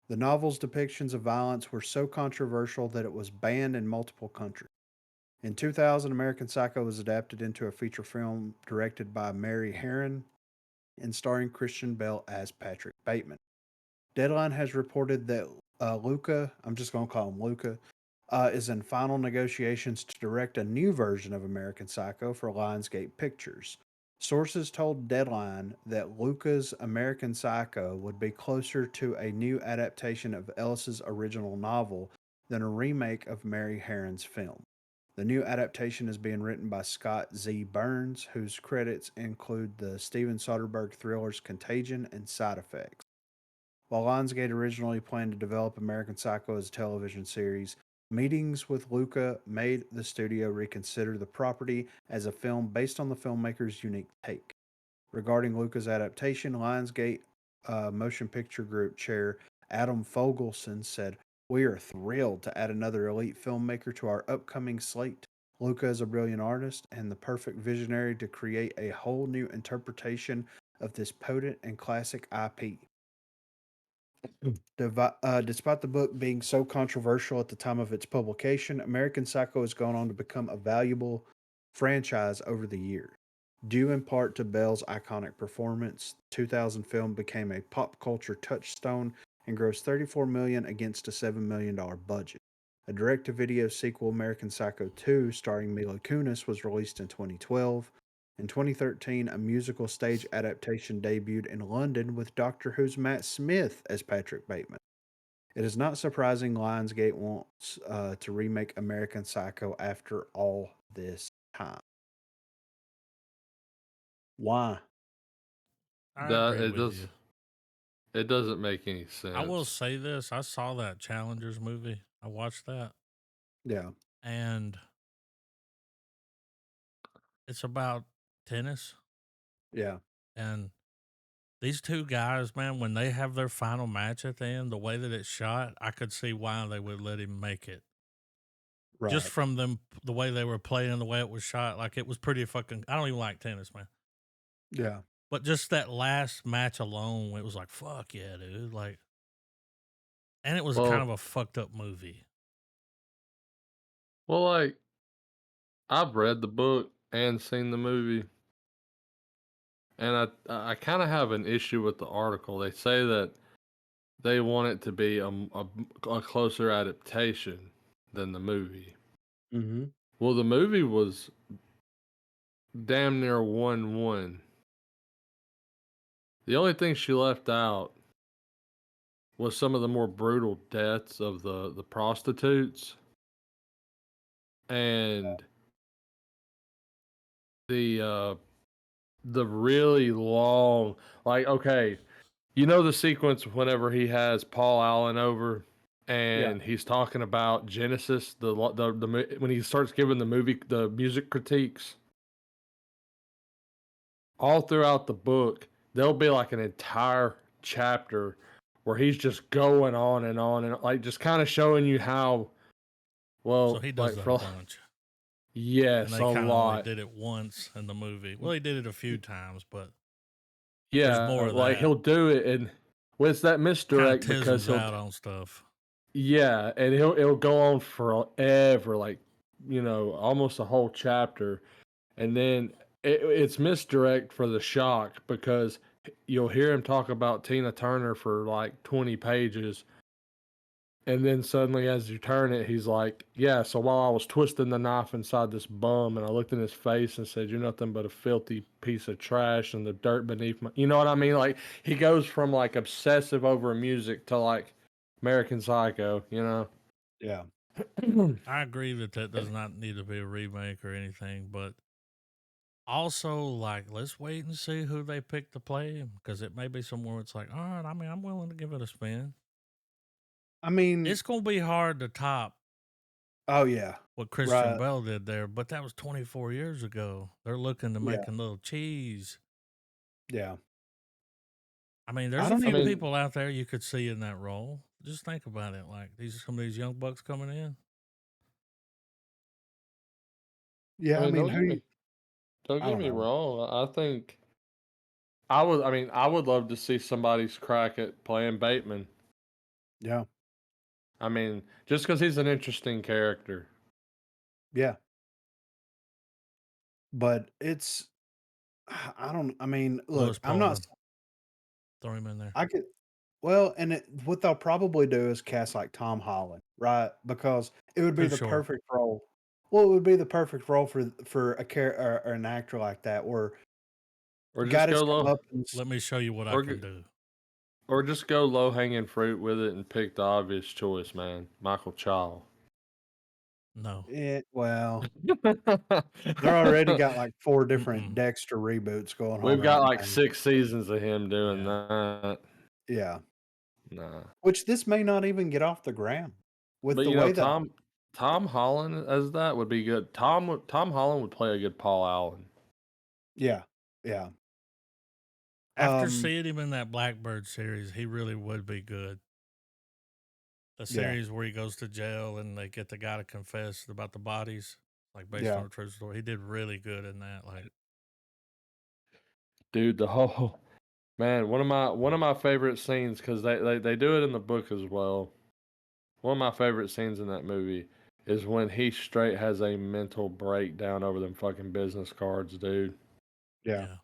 The novel's depictions of violence were so controversial that it was banned in multiple countries. In 2000, American Psycho was adapted into a feature film directed by Mary Herron and starring Christian Bale as Patrick Bateman. Deadline has reported that Luca, I'm just going to call him Luca, is in final negotiations to direct a new version of American Psycho for Lionsgate Pictures. Sources told Deadline that Luca's American Psycho would be closer to a new adaptation of Ellis's original novel than a remake of Mary Herron's film. The new adaptation is being written by Scott Z. Burns, whose credits include the Steven Soderbergh thrillers Contagion and Side Effects. While Lionsgate originally planned to develop American Psycho as a television series, meetings with Luca made the studio reconsider the property as a film based on the filmmaker's unique take. Regarding Luca's adaptation, Lionsgate Motion Picture Group chair Adam Fogelson said, "We are thrilled to add another elite filmmaker to our upcoming slate. Luca is a brilliant artist and the perfect visionary to create a whole new interpretation of this potent and classic IP. Despite the book being so controversial at the time of its publication, American Psycho has gone on to become a valuable franchise over the years. Due in part to Bell's iconic performance, the 2000 film became a pop culture touchstone and grossed $34 million against a $7 million budget. A direct-to-video sequel, American Psycho 2, starring Mila Kunis, was released in 2012. In 2013, a musical stage adaptation debuted in London with Doctor Who's Matt Smith as Patrick Bateman. It is not surprising Lionsgate wants to remake American Psycho after all this time. Why? I That agree with you. it doesn't make any I will sense. say this: I saw that Challengers movie. I watched that, Yeah. and it's about tennis. Yeah. And these two guys, man, when they have their final match at the end, the way that it's shot, I could see why they would let him make it. Just Right. from them, the way they were playing, the way it was shot, like it was pretty fucking. I don't even like tennis, man. Yeah. But just that last match alone, it was like, fuck yeah, dude. Like, and it was kind of Well, a fucked up movie. like I've read the book and seen the movie, and I kind of have an issue with the article. They say that they want it to be a closer adaptation than the movie. Mm-hmm. Well, the movie was damn near 1-1. The only thing she left out was some of the more brutal deaths of the prostitutes and the really long, like, okay, you know the sequence whenever he has Paul Allen over Yeah. and he's talking about Genesis, when he starts giving the music critiques. All throughout the book, there'll be like an entire chapter where he's just going on and on and like just kind of showing you how So well, he does like that a for bunch. And yes, they a kind of only lot. did it once in the movie. Well, he did it a few times, but there's Yeah, more of like that. he'll do it and well, it's that Kind of misdirect because tisms out on stuff. yeah, and it'll go on forever, like almost a whole chapter, and then it's misdirect for the shock because you'll hear him talk about Tina Turner for like 20 pages, and then suddenly as you turn it, he's like, "Yeah, so while I was twisting the knife inside this bum, and I looked in his face and said, 'You're nothing but a filthy piece of trash and the dirt beneath my,' you know what I mean? Like he goes from like obsessive over music to like American Psycho, you know." Yeah. I agree that that does not need to be a remake or anything, but also, like, let's wait and see who they pick to play because it may be somewhere it's like, all right, I mean, I'm willing to give it a spin. I mean, It's going to be hard to top oh yeah. what Christian Right. Bell did there, but that was 24 years ago. They're looking to Yeah. make a little cheese. Yeah. I mean, I there's a don't I few even mean, people out there you could see in that role. Just think about it. Like, these are some of these young bucks coming in. yeah, I mean, who don't I get don't me know. wrong. I think I would love to see somebody's crack at playing Bateman. Yeah. I mean, just because he's an interesting character. Yeah. But it's I mean, Lewis look, I'm not Pullman, throw him in there. I could well, and what they'll probably do is cast like Tom Holland, right? Because it would be Too the short. perfect role. Well, it would be the perfect role for a or an actor like that, where Or guy just that's go come low up and Let me show you what I or can do. or just go low hanging fruit with it and pick the obvious choice, man. Michael Chow. No. well, they're already got like 4 different Mm-mm. Dexter reboots going on We've right got like now. 6 seasons of him doing Yeah. that. Yeah. Nah. Which this may not even get off the ground with But the way that Tom Holland as that would be good. Tom Holland would play a good Paul Allen. yeah. Yeah. After Um, seeing him in that Blackbird series, he really would be good. The yeah. series where he goes to jail and they get the guy to confess about the bodies, like based Yeah. on a true story. He did really good in that. Like, Dude, the whole man, one of my favorite scenes because they do it in the book as well. One of my favorite scenes in that movie is when he straight has a mental breakdown over them fucking business cards, dude. Yeah. yeah,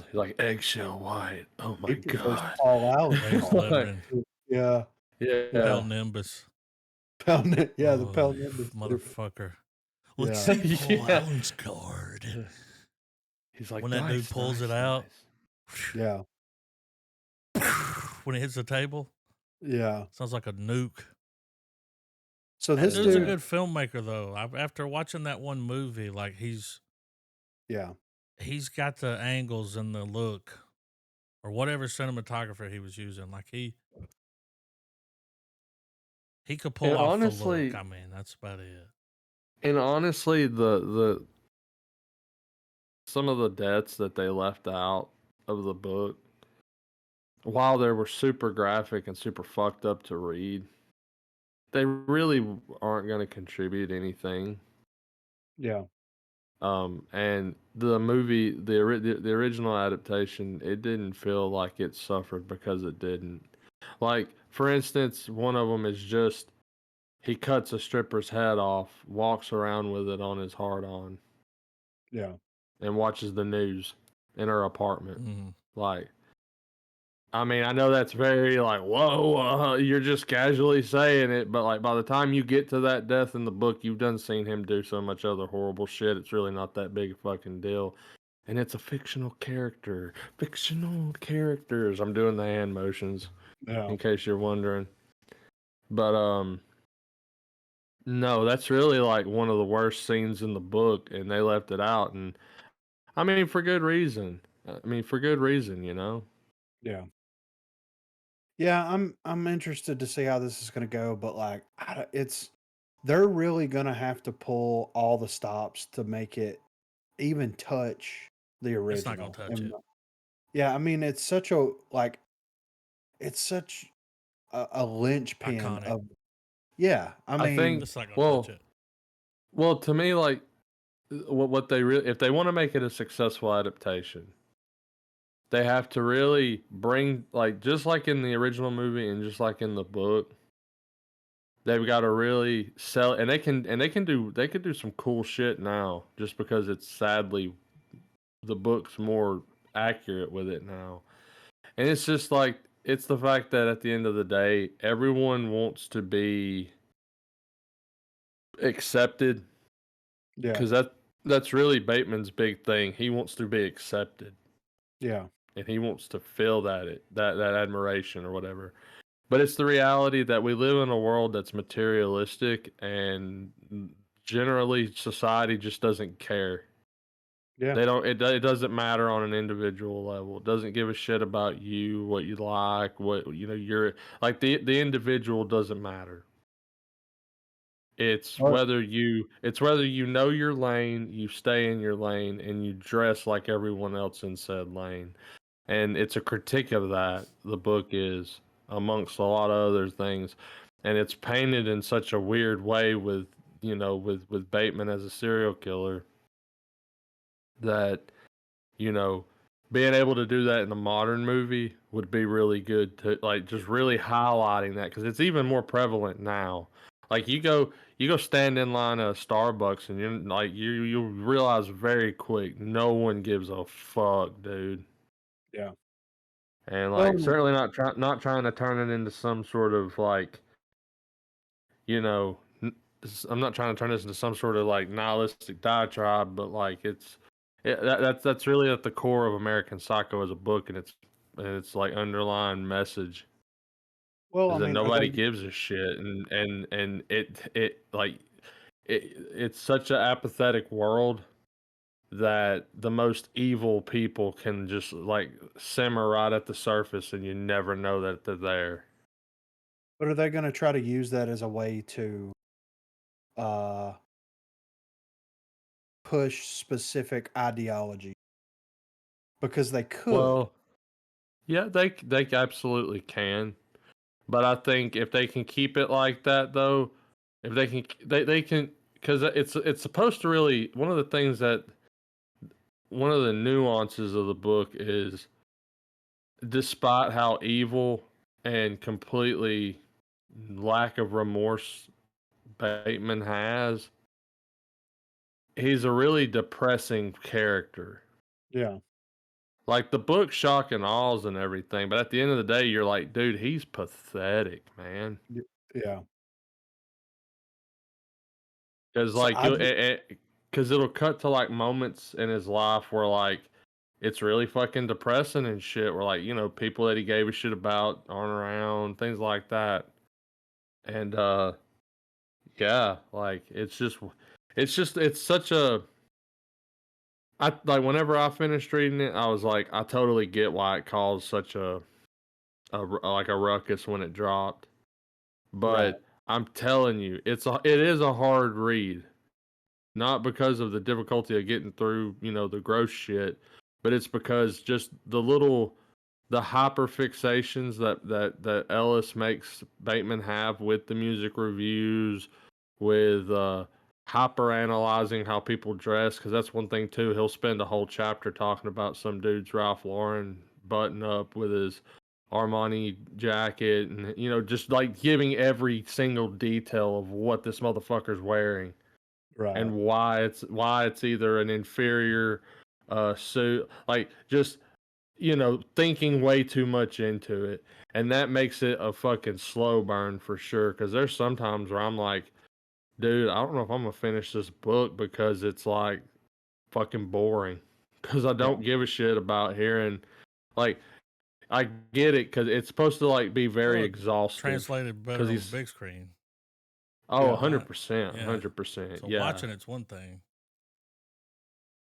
He's like eggshell white. Oh He my prefers god. Paul Allen raised cards. Like, lettering, Yeah. Pale yeah. Nimbus. Yeah, the Oh, Pell Nimbus. motherfucker. Let's Yeah. see Paul Yeah. Allen's card. He's like, When that dude nice, pulls it nice, out, nice. Yeah. when it hits the table, Yeah. sounds like a nuke. So That this dude's a Yeah. dude good filmmaker, though. After watching that one movie, like yeah. he's got the angles and the look or whatever cinematographer he was using. Like he could And pull off the look. honestly, I mean, that's about it. the some of the deaths that they left out of the book, while they were super graphic and super fucked up to read, they really aren't going to contribute anything. Yeah. And the movie, the original adaptation, it didn't feel like it suffered because it didn't. Like, for instance, one of them is just he cuts a stripper's head off, walks around with it on his hard on, Yeah. and watches the news in her apartment. Mhm. Like, I mean, I know that's very like, whoa, you're just casually saying it, but like by the time you get to that death in the book, you've done seen him do so much other horrible shit. It's really not that big a fucking deal. And it's a fictional character. Fictional characters. I'm doing the hand motions Yeah. in case you're wondering. But no, that's really like one of the worst scenes in the book, and they left it out. And I mean, for good reason. I mean, for good reason, you know. Yeah. Yeah, I'm interested to see how this is going to go, but like it's they're really going to have to pull all the stops to make it even touch the It's not gonna original. touch And it. yeah, I mean it's such a like it's such a linchpin Iconic. of yeah, I I mean think, It's not gonna touch well, it. well, to me, like what they really, if they want to make it a successful adaptation, they have to really bring, like, just like in the original movie and just like in the book, they've got to really sell, and they can do some cool shit now just because it's sadly the book's more accurate with it now. And it's just like it's the fact that at the end of the day, everyone wants to be accepted yeah, because that's really Bateman's big thing. He wants to be accepted, yeah. and he wants to feel that admiration or whatever. But it's the reality that we live in a world that's materialistic, and generally society just doesn't care. Yeah. They don't. It doesn't matter on an individual level. It doesn't give a shit about you, what you like, what you know. You're like the individual doesn't matter. Well, It's whether you know your lane, you stay in your lane, and you dress like everyone else in said lane. And it's a critique of that. The book is amongst a lot of other things, and it's painted in such a weird way with with Bateman as a serial killer that you know being able to do that in a modern movie would be really good to like just really highlighting that because it's even more prevalent now. Like you go stand in line at a Starbucks and you like you realize very quick no one gives a fuck, dude. yeah. And like Well, certainly not trying to turn it into some sort of like you know I'm not trying to turn this into some sort of like nihilistic diatribe, but like that's really at the core of American Psycho as a book, and it's like underlying message well, I is that mean, are nobody they gives a shit, and it like it's such an apathetic world that the most evil people can just like simmer right at the surface, and you never know that they're there. but are they going to try to use that as a way to uh push specific ideology? Because they could. Well, yeah, they absolutely can. But I think if they can keep it like that, though, if they can, because it's supposed to really one of the things that one of the nuances of the book is, despite how evil and completely lack of remorse Bateman has, he's a really depressing character. Yeah. Like the book shock and awes and everything, but at the end of the day, you're like, dude, he's pathetic, man. y- Yeah. Because So like I you'll, ju- because it'll cut to like moments in his life where like it's really fucking depressing and shit. Where like people that he gave a shit about aren't around, things like that. And yeah, like it's just it's such a I like whenever I finished reading it, I was like, I totally get why it caused such like a ruckus when it dropped. Right. But I'm telling you, it is a hard read. Not because of the difficulty of getting through, the gross shit, but it's because just the hyper fixations that Ellis makes Bateman have with the music reviews, with hyper analyzing how people dress, because that's one thing too. He'll spend a whole chapter talking about some dude's Ralph Lauren button up with his Armani jacket, and just like giving every single detail of what this motherfucker's wearing Right. and why it's either an inferior suit, like just thinking way too much into it, and that makes it a fucking slow burn for sure. Because there's sometimes where I'm like, dude, I don't know if I'm gonna finish this book because it's like fucking boring. Because I don't give a shit about hearing, like, I get it because it's supposed to like be very Well, exhaustive. translated Because better on the he's big screen. oh, Yeah. 100%, Yeah. 100%, So yeah. watching it's one thing,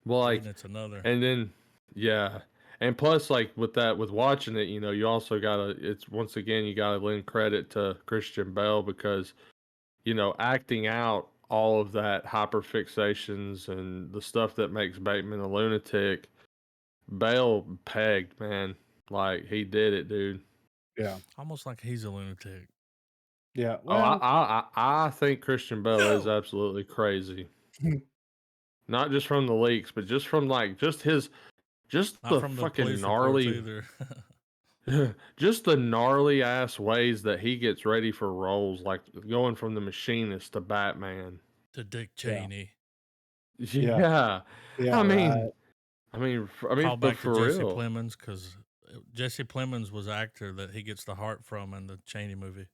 Well, like, reading it's another. and then yeah, and plus like with watching it, you also gotta it's once again you gotta lend credit to Christian Bale because acting out all of that hyperfixations and the stuff that makes Bateman a lunatic. Bale pegged, man, like he did it, dude. Yeah. Almost like he's a lunatic. Yeah. Oh, I Well, I I I think Christian Bale is No, absolutely crazy. Not just from the leaks, but just from like just not the from the fucking police reports gnarly either. just the gnarly ass ways that he gets ready for roles, like going from the machinist to Batman. To Dick yeah. Cheney. Yeah. Yeah, Yeah. I Right. mean, Call but back to for Jesse real. Plemons because Jesse Plemons was the actor that he gets the heart from in the Cheney movie.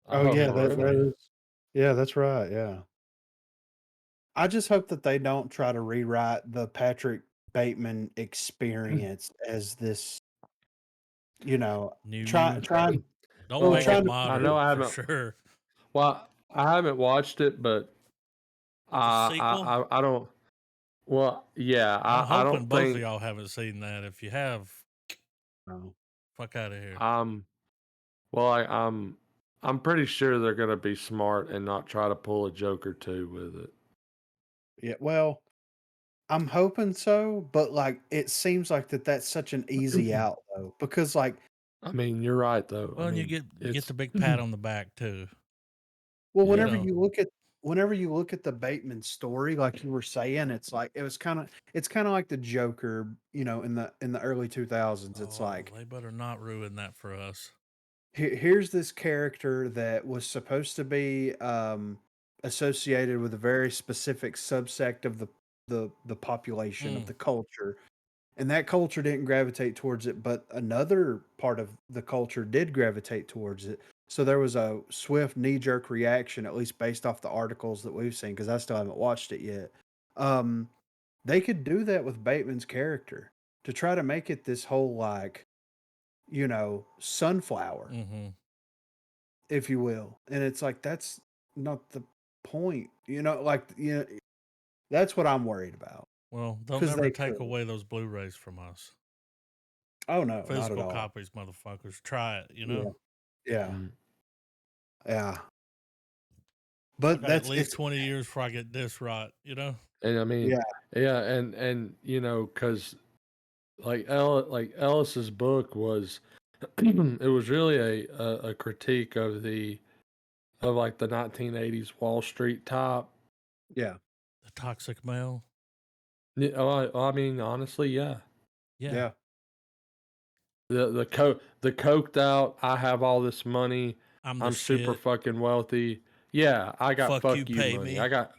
Oh Oh, yeah. Heart That from really? that you. is. Yeah. That's right. Yeah. I just hope that they don't try to rewrite the Patrick Bateman experience as this. You know, New try you. trying. Don't Well, make it trying Well, to I know modern I for haven't. sure. Well, I haven't watched it, but The sequel? I don't. Well, yeah, I'm I hoping don't both of think y'all haven't seen that. If you have, No. fuck out of here. I'm. Well, I'm pretty sure they're gonna be smart and not try to pull a Joker 2 with it. Yeah. Well, I'm hoping so, but like it seems like that's such an easy out though, because like, I mean, you're right though. I Well, and you mean, get it's the big pat on the back too. well, You yeah. know, whenever you look at the Bateman story, like you were saying, it's like it's kind of like the Joker, in the early 2000s. It's oh, like they better not ruin that for us. here's this character that was supposed to be associated with a very specific subsect of the population of Mm, the culture, and that culture didn't gravitate towards it, but another part of the culture did gravitate towards it. So there was a swift knee-jerk reaction, at least based off the articles that we've seen, because I still haven't watched it yet. Um, they could do that with Bateman's character to try to make it this whole like, sunflower, mm-hmm. if you will. And it's like that's not the point, that's what I'm worried about. Well, they'll Because never they take could. away those Blu-rays from us. Oh no, not at Physical all. copies, motherfuckers. Try it. You Yeah. know, Yeah. Mm. Yeah. I But got at that's least it's 20 years before I get this right. You know. And I mean, yeah. yeah, and because like Ellis's book was, it was really a critique of like the 1980s Wall Street top. Yeah. The toxic male. Yeah, I mean, honestly, yeah. Yeah. Yeah. The coked out. I have all this money. I'm the I'm super shit. fucking wealthy. Yeah, I got Fuck you, fuck you pay money. me. I got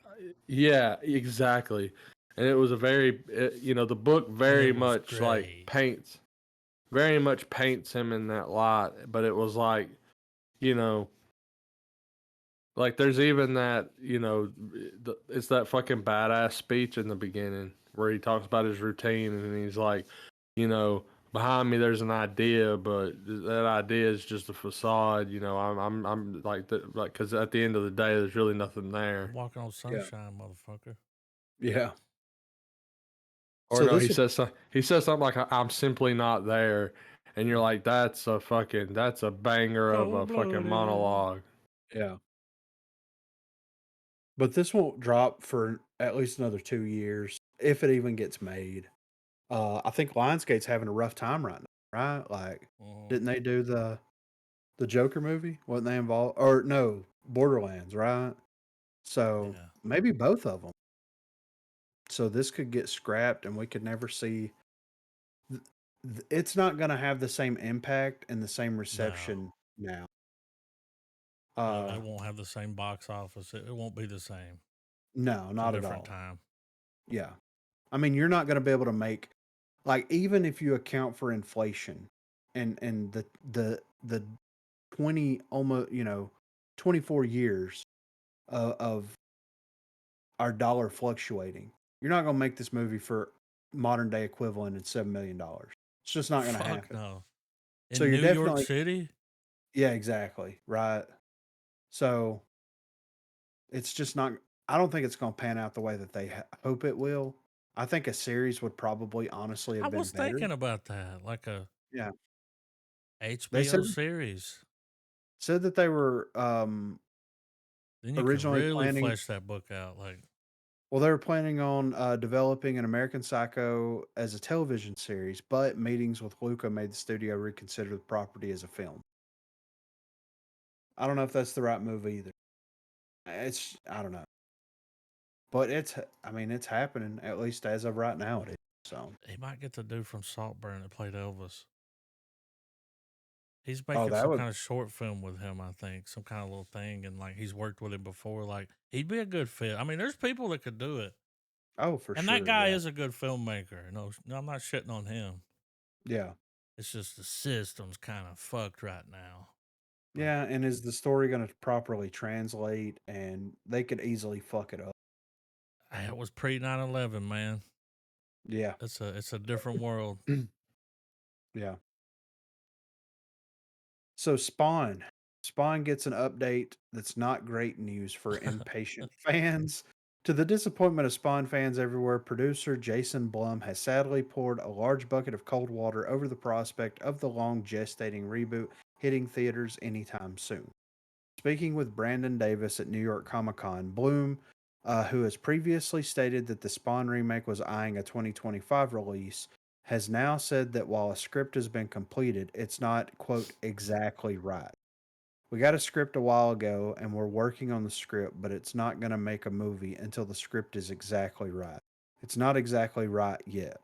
yeah, exactly. And it was a very the book And very it was much like great. paints him in that light, but it was like, you know, like there's even that, it's that fucking badass speech in the beginning where he talks about his routine and he's like, you know, behind me there's an idea, but that idea is just a facade. I'm like because at the end of the day there's really nothing there. I'm walking on Yeah. sunshine, motherfucker. Yeah. Or So no, this would he says something like I'm simply not there, and you're like that's a banger of a Cold fucking blooded. monologue. yeah. But this won't drop for at least another 2 years, if it even gets made. I think Lionsgate's having a rough time right now, right? Like, Mhm. didn't they do the Joker movie? Wasn't they involved? Or no, Borderlands, right? So Yeah. maybe both of them. So this could get scrapped, and we could never see. It's not going to have the same impact and the same No. reception now. No, Uh, it won't have the same box office. It won't be the same. no, It's a not at different all. time. Yeah, I mean, you're not going to be able to make like even if you account for inflation and the 20 almost 24 years of our dollar fluctuating. You're not going to make this movie for modern day equivalent at $7 million. It's just not going to Fuck happen. no. So In you're New York definitely City? yeah, exactly, right. So it's just not. I don't think it's going to pan out the way that they hope it will. I think a series would probably honestly I have been was better. thinking about that, like a Yeah, they HBO series. said that they were Then you could originally really planning. flesh that book out. Like, Well, they were planning on developing an American Psycho as a television series, but meetings with Luca made the studio reconsider the property as a film. I don't know if that's the right move either. I don't know, but I mean, it's happening at least as of right now. It is. So, he might get the dude from Saltburn that played Elvis. He's oh, making that some would. kind of short film with him, I think, some kind of little thing, and like he's worked with him before. Like he'd be a good fit. I mean, there's people that could do it, Oh, for and that sure. guy Yeah. is a good filmmaker. No, I'm not shitting on him. Yeah. It's just the system's kind of fucked right now. But Yeah. And is the story going to properly translate? And they could easily fuck it up. it was pre 9/11, man. Yeah. It's a different world. Yeah. So Spawn. Spawn gets an update that's not great news for impatient fans. To the disappointment of Spawn fans everywhere, producer Jason Blum has sadly poured a large bucket of cold water over the prospect of the long gestating reboot hitting theaters anytime soon. Speaking with Brandon Davis at New York Comic Con, Bloom, who has previously stated that the Spawn remake was eyeing a 2025 release, has now said that while a script has been completed, it's not, quote, exactly right. We got a script a while ago and we're working on the script, but it's not going to make a movie until the script is exactly right. It's not exactly right yet.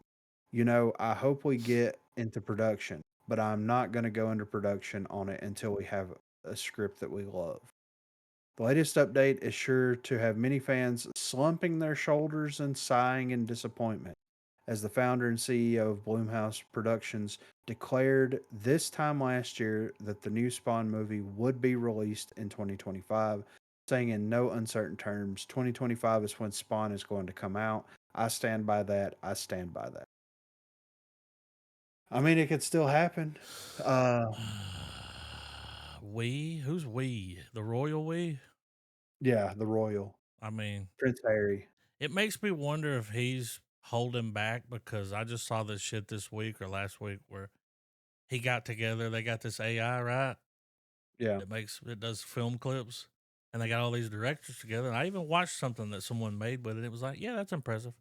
I hope we get into production, but I'm not going to go into production on it until we have a script that we love. The latest update is sure to have many fans slumping their shoulders and sighing in disappointment, as the founder and CEO of Bloomhouse Productions declared this time last year that the new Spawn movie would be released in 2025, saying in no uncertain terms, 2025 is when Spawn is going to come out. I stand by that. I stand by that. I mean, it could still happen. Uh, We? Who's we? The royal we? yeah, the Royal, I mean, Prince Harry. it makes me wonder if he's holding back because I just saw this shit this week or last week where he got together. They got this AI, right? Yeah, It does film clips, and they got all these directors together. And I even watched something that someone made with it. It was like, yeah, that's impressive.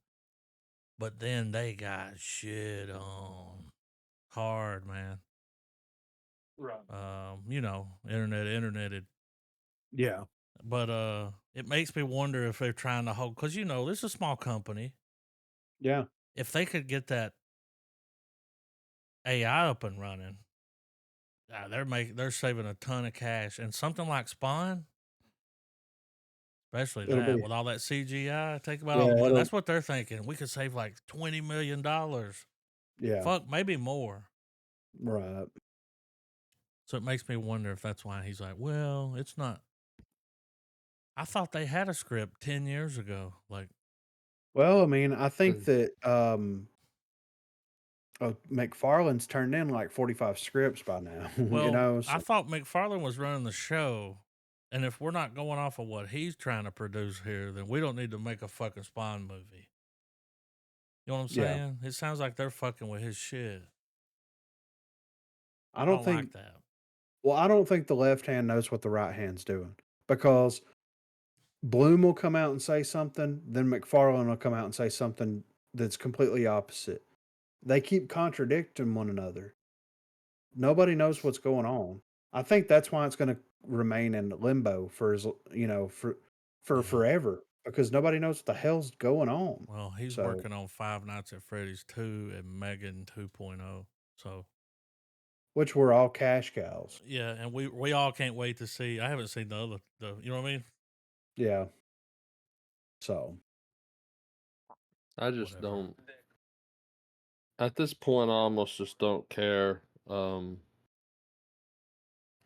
But then they got shit on hard, man. right. Interneted. Yeah, But it makes me wonder if they're trying to hold because this is a small company. yeah. If they could get that AI up and running, they're saving a ton of cash. And something like Spawn, especially It'll that be with all that CGI, think about all yeah, the money. it'll That's what they're thinking. We could save like $20 million. yeah, Fuck, maybe more. right. So it makes me wonder if that's why he's like, well, it's not. I thought they had a script 10 years ago. Like, Well, I mean, I think And that McFarlane's turned in like 45 scripts by now, well, I so thought McFarlane was running the show. And if we're not going off of what he's trying to produce here, then we don't need to make a fucking Spawn movie. You know what I'm Yeah. saying? It sounds like they're fucking with his shit. I I don't don't think. like that. Well, I don't think the left hand knows what the right hand's doing, because Bloom will come out and say something, then McFarlane will come out and say something that's completely opposite. They keep contradicting one another. Nobody knows what's going on. I think that's why it's going to remain in limbo for for Yeah. forever, because nobody knows what the hell's going on. Well, he's So, working on Five Nights at Freddy's 2 and Megan 2.0. So which were all cash cows. yeah, and we all can't wait to see. I haven't seen the you know what I mean? Yeah. So, I just Whatever. don't. At this point, I almost just don't care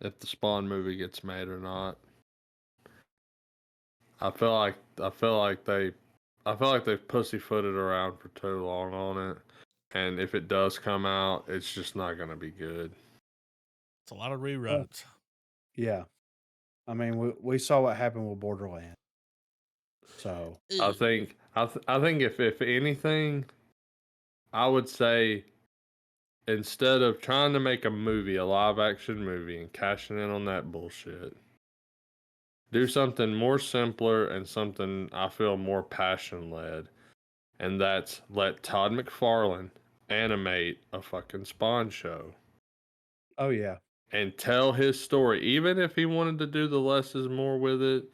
if the Spawn movie gets made or not. I feel like they've pussyfooted around for too long on it, and if it does come out, it's just not gonna be good. It's a lot of rewrites. yeah. I mean, we saw what happened with Borderlands. So, I think if anything, I would say instead of trying to make a movie, a live action movie, and cashing in on that bullshit, do something more simpler and something I feel more passion led, and that's let Todd McFarlane animate a fucking Spawn show oh yeah. and tell his story. Even if he wanted to do the less is more with it,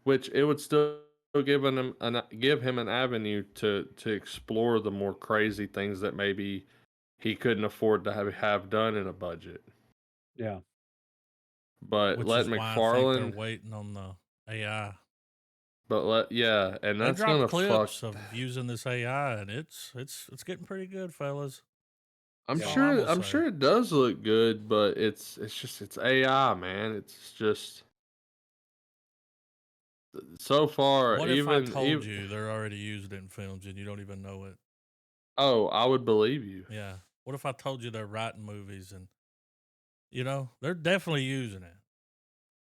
which it would still give him an avenue to explore the more crazy things that maybe he couldn't afford to have done in a budget. Yeah. But Which let is why I think they're McFarlane, waiting on the AI. and They that's dropped gonna fuck. clips of using this AI, and it's getting pretty good, fellas. I'm That's all I sure. will I'm say. sure it does look good, but it's AI, man. It's just so far. What if I told Even you they're already used in films and you don't even know it? oh, I would believe you. Yeah. What if I told you they're writing movies and they're definitely using it?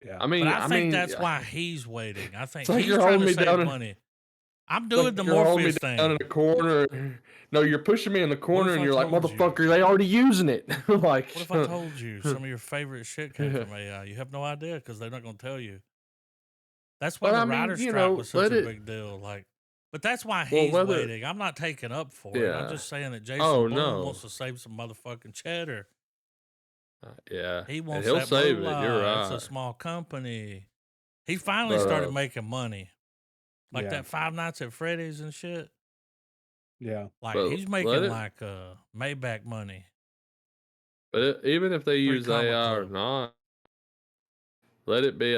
Yeah. I But mean, I think that's why he's waiting. I think it's like he's you're trying holding to me save down. money. I'm It's doing like the you're holding me Morpheus down in thing. a corner. No, you're pushing me in the What corner, if and I you're like, told you? "Motherfucker, they already using it." Like, What if I told you some of your favorite shit came from AI? You have no idea because they're not going to tell you. That's why but the I mean, writer's strike was such let a it. big deal. But that's why Well, he's whether waiting. I'm not taking up for it. I'm yeah. just saying that Oh Jason Bloom no. wants to save some motherfucking cheddar. Yeah, He and wants he'll that save it. You're moolah. It's a right. small company. He finally But started making money. Like Yeah. that Five Nights at Freddy's and shit. Yeah. Like but he's let making it. like Maybach money. Even if they Free use comic AI or club. not, let it be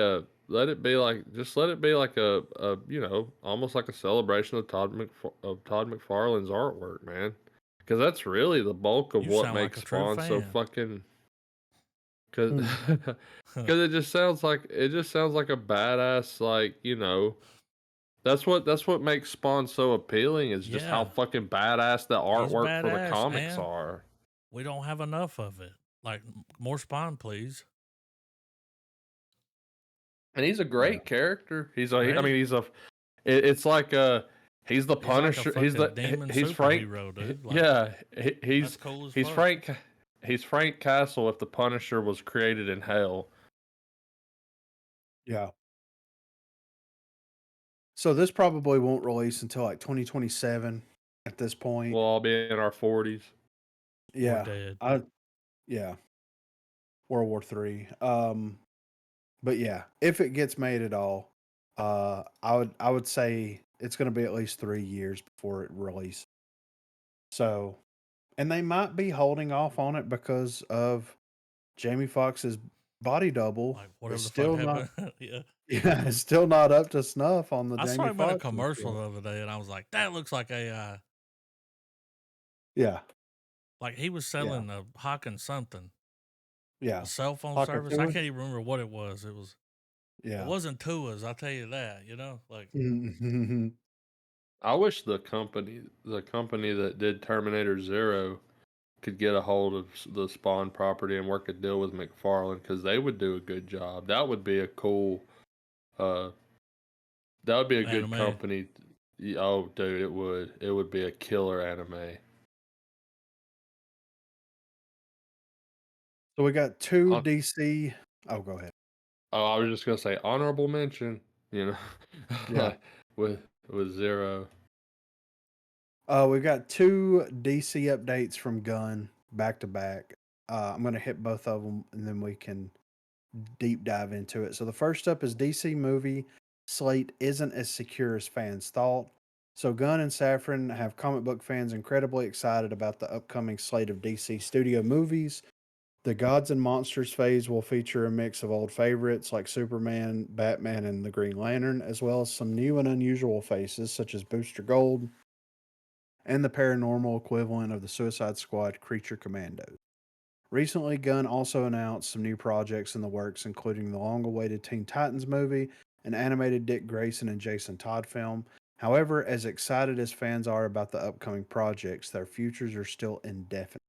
like a almost like a celebration of Todd McFarlane's artwork, man. Because that's really the bulk of You what sound like makes a true Spawn so fan. fucking. Because Mm. it just sounds like a badass, like, that's what makes Spawn so appealing, is just how Yeah. fucking badass the He's artwork for the badass, comics and are. we don't have enough of it. Like more Spawn, please. And he's a Yeah. great character. I Great. mean, it's like he's the He's like a Punisher. He's fucking demon he's Frank. superhero, dude. Like Yeah, that's cool as he's fuck. Frank Castle if the Punisher was created in hell. Yeah. So this probably won't release until like 2027 at this point. We'll all be in our 40s. Yeah. dead. Yeah. World War III. But yeah, if it gets made at all, I would say it's going to be at least 3 years before it releases. So, and they might be holding off on it because of Jamie Foxx's body double Like whatever is the fuck still not happened. Yeah. yeah, it's still not up to snuff on the I saw Jamie him in a Foxx commercial material. the other day and I was like, that looks like AI. Yeah. Like he was Yeah. selling a Hawking something. Yeah. A cell phone Hawker service. I Ford? can't even remember what it was. It Yeah. wasn't Tua's, I'll tell you that, Like Mhm. I wish the company that did Terminator Zero could get a hold of the Spawn property and work a deal with McFarlane, because they would do a good job. That would be a cool Uh, that would be a good Anime. company. Oh, dude, it would. It would be a killer anime. So we got two Hon- DC. Oh, go ahead. Oh, I was just gonna say honorable mention. Yeah. With Zero. We've got two DC updates from Gunn back to back. I'm going to hit both of them and then we can deep dive into it. So the first up is DC movie slate isn't as secure as fans thought. So Gunn and Safran have comic book fans incredibly excited about the upcoming slate of DC studio movies. The Gods and Monsters phase will feature a mix of old favorites like Superman, Batman, and the Green Lantern, as well as some new and unusual faces such as Booster Gold and the paranormal equivalent of the Suicide Squad Creature Commandos. Recently, Gunn also announced some new projects in the works, including the long awaited Teen Titans movie, an animated Dick Grayson and Jason Todd film. However, as excited as fans are about the upcoming projects, their futures are still indefinite.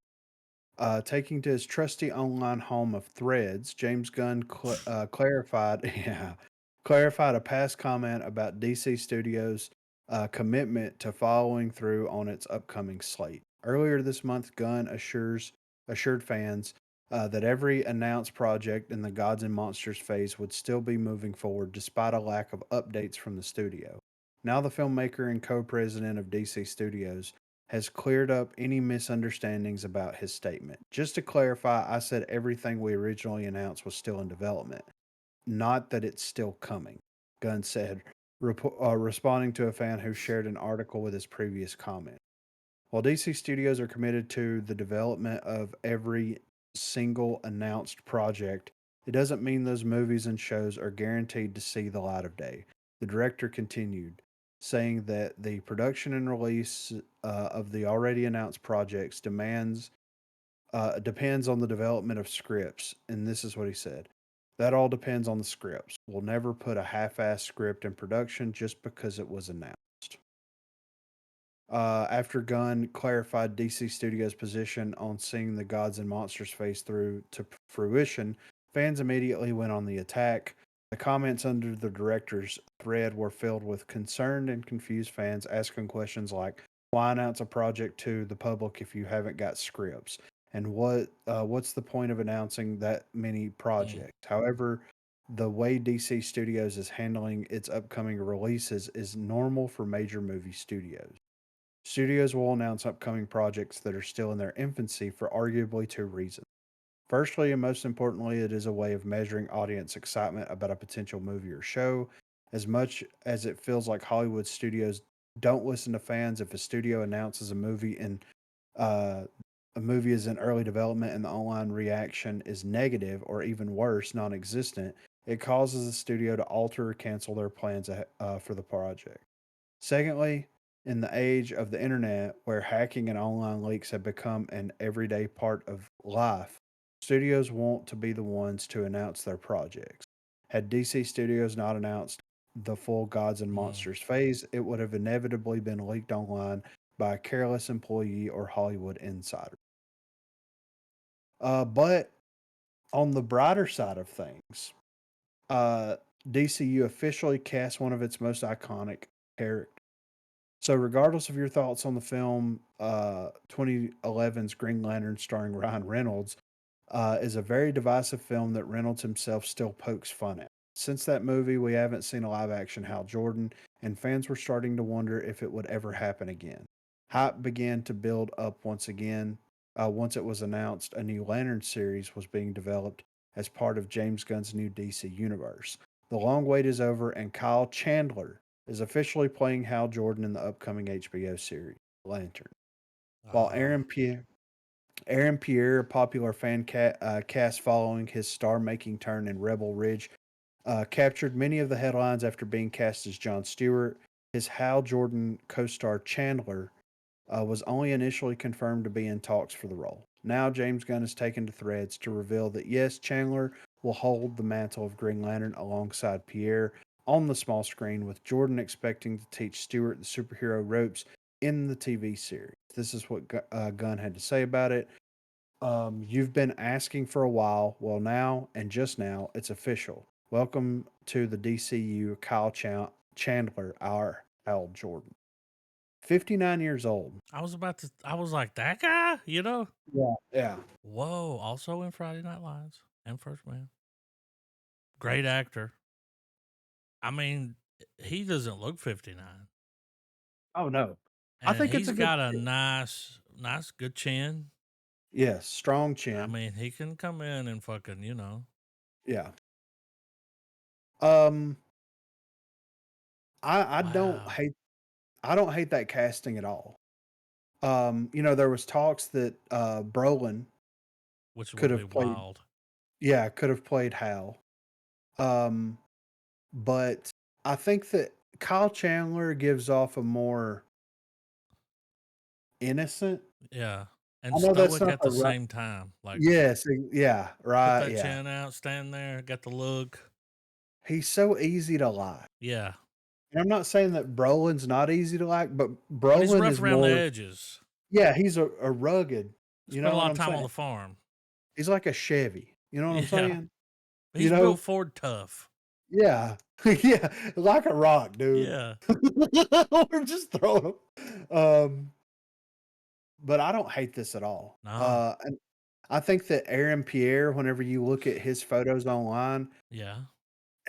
Taking to his trusty online home of Threads, James Gunn clarified, yeah, clarified a past comment about DC Studios' commitment to following through on its upcoming slate. Earlier this month, Gunn assured fans that every announced project in the Gods and Monsters phase would still be moving forward despite a lack of updates from the studio. Now, the filmmaker and co-president of DC Studios has cleared up any misunderstandings about his statement. Just to clarify, I said everything we originally announced was still in development, not that it's still coming, Gunn said, responding to a fan who shared an article with his previous comment. While DC Studios are committed to the development of every single announced project, it doesn't mean those movies and shows are guaranteed to see the light of day. The director continued, saying that the production and release of the already announced projects depends on the development of scripts. And this is what he said. That all depends on the scripts. We'll never put a half-assed script in production just because it was announced. After Gunn clarified DC Studios' position on seeing the Gods and Monsters phase through to fruition, fans immediately went on the attack. The comments under the director's thread were filled with concerned and confused fans asking questions like, "Why announce a project to the public if you haven't got scripts?" And what's the point of announcing that many Mm. projects? However, the way DC Studios is handling its upcoming releases is normal for major movie studios. Studios will announce upcoming projects that are still in their infancy for arguably two reasons. Firstly, and most importantly, it is a way of measuring audience excitement about a potential movie or show. As much as it feels like Hollywood studios don't listen to fans, if a studio announces uh, a movie is in early development and the online reaction is negative or even worse, non existent, it causes the studio to alter or cancel their plans for the project. Secondly, in the age of the internet where hacking and online leaks have become an everyday part of life, studios want to be the ones to announce their projects. Had DC Studios not announced the full Gods and Mm. Monsters phase, it would have inevitably been leaked online by a careless employee or Hollywood insider. But on the brighter side of things, uh, DCU officially cast one of its most iconic characters. So, regardless of your thoughts on the film, 2011's Green Lantern, starring Ryan Reynolds, is a very divisive film that Reynolds himself still pokes fun at. Since that movie, we haven't seen a live action Hal Jordan, and fans were starting to wonder if it would ever happen again. Hype began to build up once again once it was announced a new Lantern series was being developed as part of James Gunn's new DC universe. The long wait is over, and Kyle Chandler is officially playing Hal Jordan in the upcoming HBO series, Lantern. While Ah. Aaron Pierre, a popular cast following his star making turn in Rebel Ridge, captured many of the headlines after being cast as Jon Stewart. His Hal Jordan co star Chandler was only initially confirmed to be in talks for the role. Now, James Gunn has taken to threads to reveal that yes, Chandler will hold the mantle of Green Lantern alongside Pierre on the small screen, with Jordan expecting to teach Stewart the superhero ropes in the TV series. This is what Gunn had to say about it. You've been asking for a while. Well, now and just now, it's official. Welcome to the DCU, Kyle Chandler, our Hal Jordan. 59 years old. I was like, that guy, you know? Yeah. Yeah. Whoa. Also in Friday Night Lights and First Man. Great actor. I mean, he doesn't look 59. Oh, no. I And think it's he's a good got a pick. nice, good chin. Yes. Strong I chin. mean, he can come in and fucking, you know. Yeah. I don't Wow. hate that casting at all. There was talks that Brolin Which could would be have played wild. could have played Hal. But I think that Kyle Chandler gives off a more innocent. Yeah. I And know that's stoic not at the the right. same time. Like, Yes, yeah, put right, that yeah. chin out, stand there, got the look. He's so easy to like. Yeah. And I'm not saying that Brolin's not easy to like, but But he's Brolin rough is around the more. edges. Yeah, he's a rugged. You Spent know a what lot of I'm time on saying? the farm. He's like a Chevy. You know what I'm Yeah. saying? You He's built know? Ford tough. Yeah, yeah, like a rock, dude. Yeah. We're just throwing him. But I don't hate this at all. No. And I think that Aaron Pierre, whenever you look at his photos online, Yeah.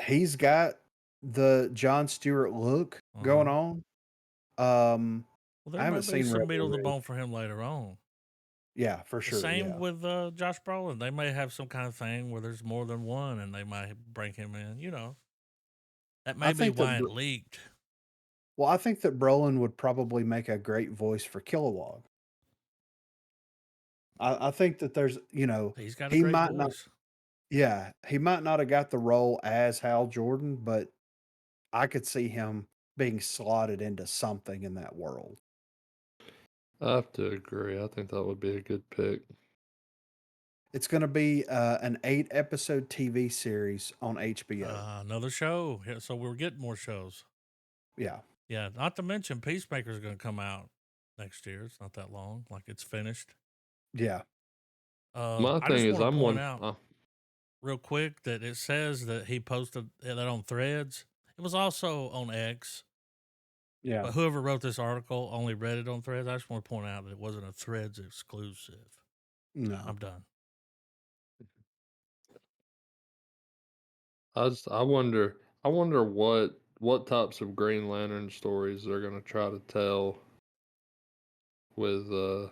he's got the John Stewart look going Uh-huh. on. Um, Well, I there haven't might be seen some Rebel meat on the Rouge. bone for him later on. Yeah, for The sure. same Yeah, with Josh Brolin. They may have some kind of thing where there's more than one, and they might bring him in. You know, that I may be think that. why it leaked. Well, I think that Brolin would probably make a great voice for Kilowog. I think that He's got a he great might not. voice. Yeah, he might not have got the role as Hal Jordan, but I could see him being slotted into something in that world. I have to agree. I think that would be a good pick. It's going to be an 8-episode TV series on HBO. Another show. Yeah, so we're getting more shows. Yeah. Yeah, not to mention Peacemaker's going to come out next year. It's not that long. Like it's finished. Yeah. My I thing just is, want to I'm point one. out real quick that it says that he posted that on Threads. It was also on X. Yeah. But whoever wrote this article only read it on Threads. I just want to point out that it wasn't a Threads exclusive. No. I'm done. I wonder what types of Green Lantern stories they're gonna try to tell with the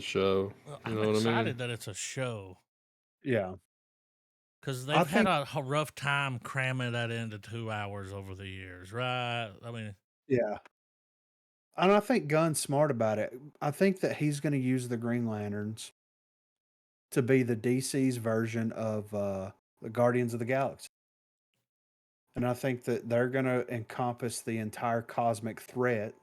show. Well, You I'm know what I excited mean? that it's a show Yeah. because I they've had think, a rough time cramming that into 2 hours over the years, right? I mean, yeah. And I think Gunn's smart about it. I think that he's going to use the Green Lanterns to be the DC's version of the Guardians of the Galaxy. And I think that they're going to encompass the entire cosmic threat.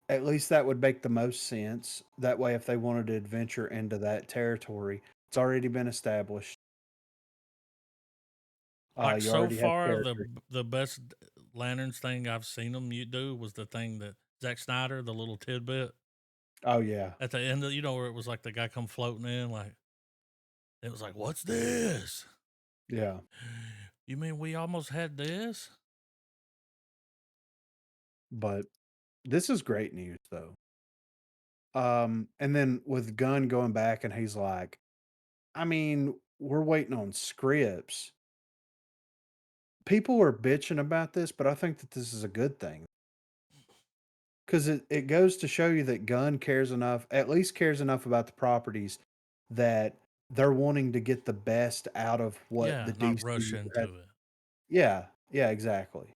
At least that would make the most sense. That way, if they wanted to adventure into that territory, it's already been established. like You so already have far, characters. the best Lanterns thing I've seen them do was the thing that Zack Snyder, the little tidbit Oh yeah, at the end of where it was like the guy come floating in, like it was like, what's this? yeah. You mean we almost had this? But this is great news, though. And then with Gunn going back, and he's like, I mean, we're waiting on scripts. People are bitching about this, but I think that this is a good thing because it goes to show you that Gunn cares enough, at least cares enough about the properties that they're wanting to get the best out of what Yeah, the not DC rush has. into it. Yeah, yeah, exactly.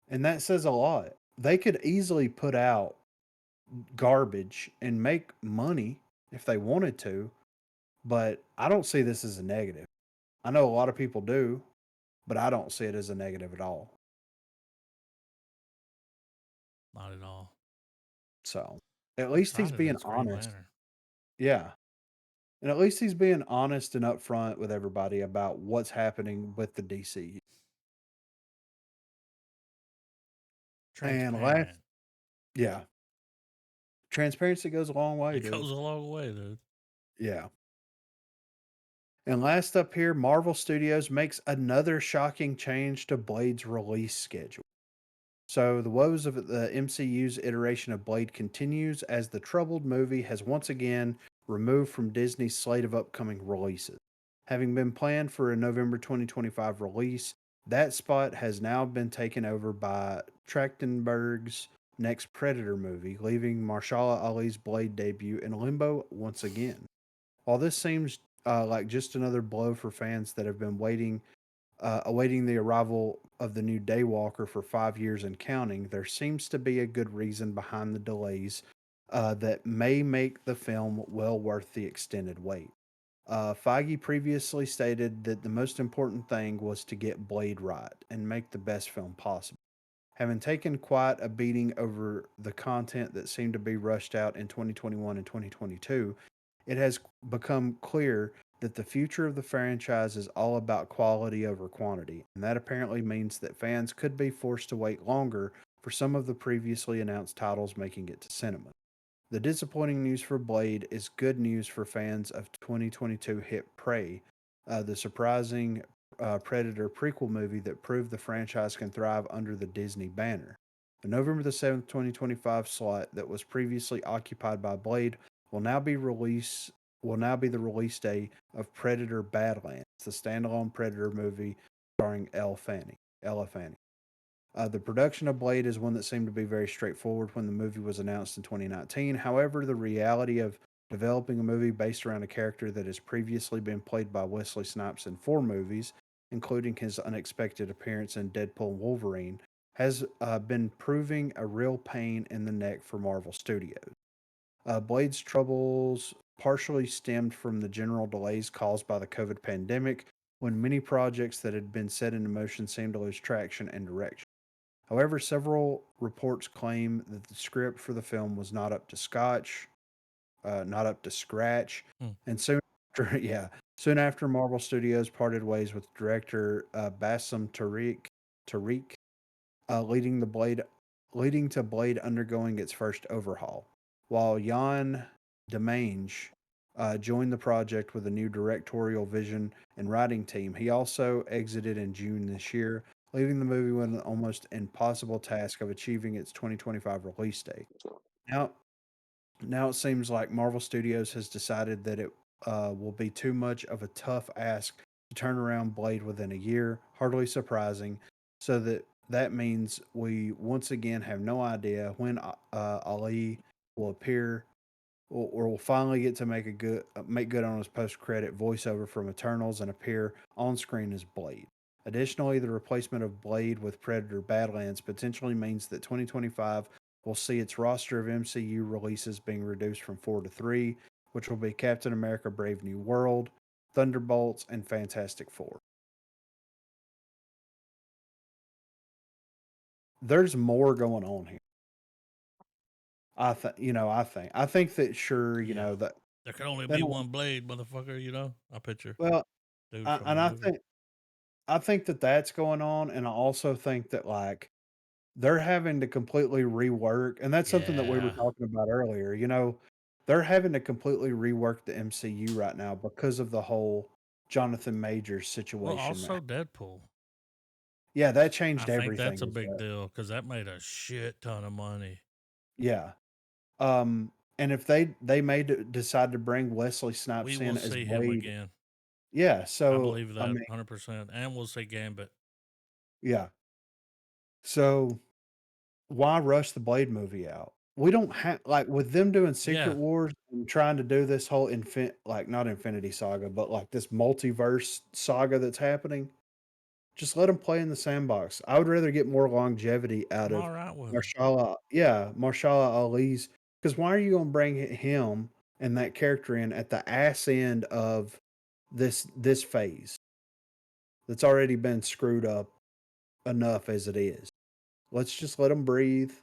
And that says a lot. They could easily put out garbage and make money if they wanted to, but I don't see this as a negative. I know a lot of people do, but I don't see it as a negative at all. Not at all. So, at I'm least he's excited that being it's Green honest. Lantern. Yeah. And at least he's being honest and upfront with everybody about what's happening with the DC. And last, Transparent. yeah, transparency goes a long way, It dude. goes a long way, dude. Yeah. And last up here, Marvel Studios makes another shocking change to Blade's release schedule. So the woes of the MCU's iteration of Blade continues as the troubled movie has once again removed from Disney's slate of upcoming releases. Having been planned for a November 2025 release, that spot has now been taken over by Trachtenberg's next Predator movie, leaving Marshala Ali's Blade debut in limbo once again. While this seems like just another blow for fans that have been awaiting the arrival of the new Daywalker for 5 years and counting, there seems to be a good reason behind the delays that may make the film well worth the extended wait. Feige previously stated that the most important thing was to get Blade right and make the best film possible. Having taken quite a beating over the content that seemed to be rushed out in 2021 and 2022, it has become clear that the future of the franchise is all about quality over quantity, and that apparently means that fans could be forced to wait longer for some of the previously announced titles making it to cinema. The disappointing news for Blade is good news for fans of 2022 hit Prey, the surprising Predator prequel movie that proved the franchise can thrive under the Disney banner. The November the 7th, 2025 slot that was previously occupied by Blade will now be release will now be the release day of Predator Badlands, the standalone Predator movie starring Ella Fanning. The production of Blade is one that seemed to be very straightforward when the movie was announced in 2019. However, the reality of developing a movie based around a character that has previously been played by Wesley Snipes in 4 movies, including his unexpected appearance in Deadpool and Wolverine, has been proving a real pain in the neck for Marvel Studios. Blade's troubles partially stemmed from the general delays caused by the COVID pandemic, when many projects that had been set into motion seemed to lose traction and direction. However, several reports claim that the script for the film was not up to scratch, Hmm. and soon after, soon after Marvel Studios parted ways with director Bassam Tariq, leading the Blade, leading to Blade undergoing its first overhaul. While Jan Demange joined the project with a new directorial vision and writing team, he also exited in June this year, leaving the movie with an almost impossible task of achieving its 2025 release date. Now, now it seems like Marvel Studios has decided that it will be too much of a tough ask to turn around Blade within a year. Hardly surprising. So that means we once again have no idea when Ali will appear, or will finally get to make good on his post credit voiceover from Eternals and appear on screen as Blade. Additionally, the replacement of Blade with Predator Badlands potentially means that 2025 will see its roster of MCU releases being reduced from 4 to 3, which will be Captain America Brave New World, Thunderbolts, and Fantastic Four. There's more going on here. I think that sure, Yeah. that There can only they be don't, one Blade, motherfucker. I picture well, dude I, from and the I movie. think I think that that's going on, and I also think that like they're having to completely rework, and that's something that we were Yeah. talking about earlier. They're having to completely rework the MCU right now because of the whole Jonathan Majors Well, situation. also Deadpool. Yeah, that I changed think that's everything a as big well. deal because that made a shit ton of money. Yeah. And if they decide to bring Wesley We Snipes will in as see him Blade, again. yeah. I So believe I that mean, 100%. And we'll see Gambit. yeah. So why rush the Blade movie out? We don't have like with them doing Secret Yeah. Wars and trying to do this whole not Infinity Saga, but like this multiverse saga that's happening. Just let them play in the sandbox. I would rather get more longevity out I'm of all right with him. Marshala Ali's. Because why are you going to bring him and that character in at the ass end of this phase that's already been screwed up enough as it is? Let's just let them breathe,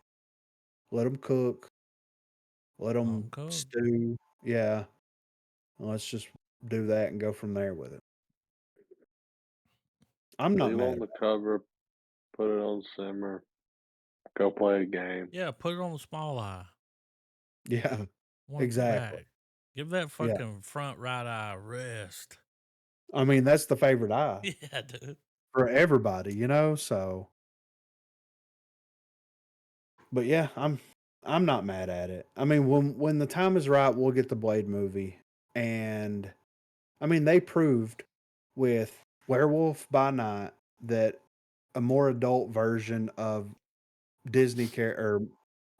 let them cook, let them Uncle. stew. Yeah, let's just do that and go from there with it. I'm not Leave mad on the cover, put it on simmer, go play a game. Yeah, put it on the small eye. Yeah, Want it exactly. back. Give that Yeah, fucking front right eye a rest. I mean, that's the favorite eye Yeah, dude. for everybody, you know? So, but yeah, I'm not mad at it. I mean, when the time is right, we'll get the Blade movie. And I mean, they proved with Werewolf by Night that a more adult version of Disney or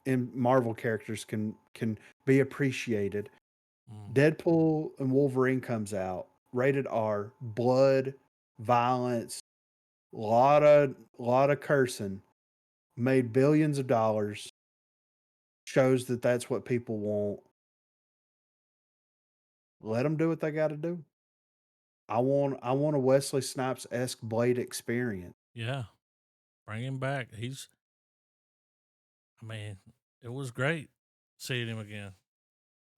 in Marvel characters can be appreciated. Mm. Deadpool and Wolverine comes out, rated R, blood, violence, lot of cursing, made billions of dollars, shows that that's what people want. Let them do what they got to do. I want a Wesley Snipes esque Blade experience. Yeah. Bring him back. I mean, it was great seeing him again.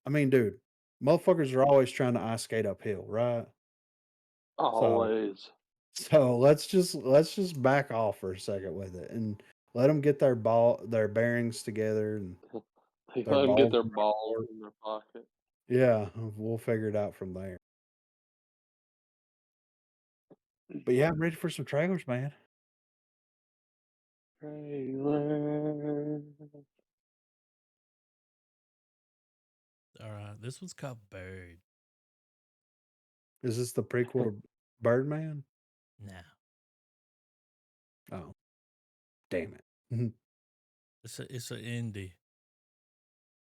I mean, dude, motherfuckers are always trying to ice skate uphill, right? So Always. so let's just back off for a second with it and let them get their bearings together and They their let them get balls their in their balls court. in their pocket. Yeah, we'll figure it out from there. But yeah, I'm ready for some trailers, man. Trailer. All right. This one's called Bird. Is this the prequel to Birdman? Nah. Oh, damn it. Mhm. It's a indie.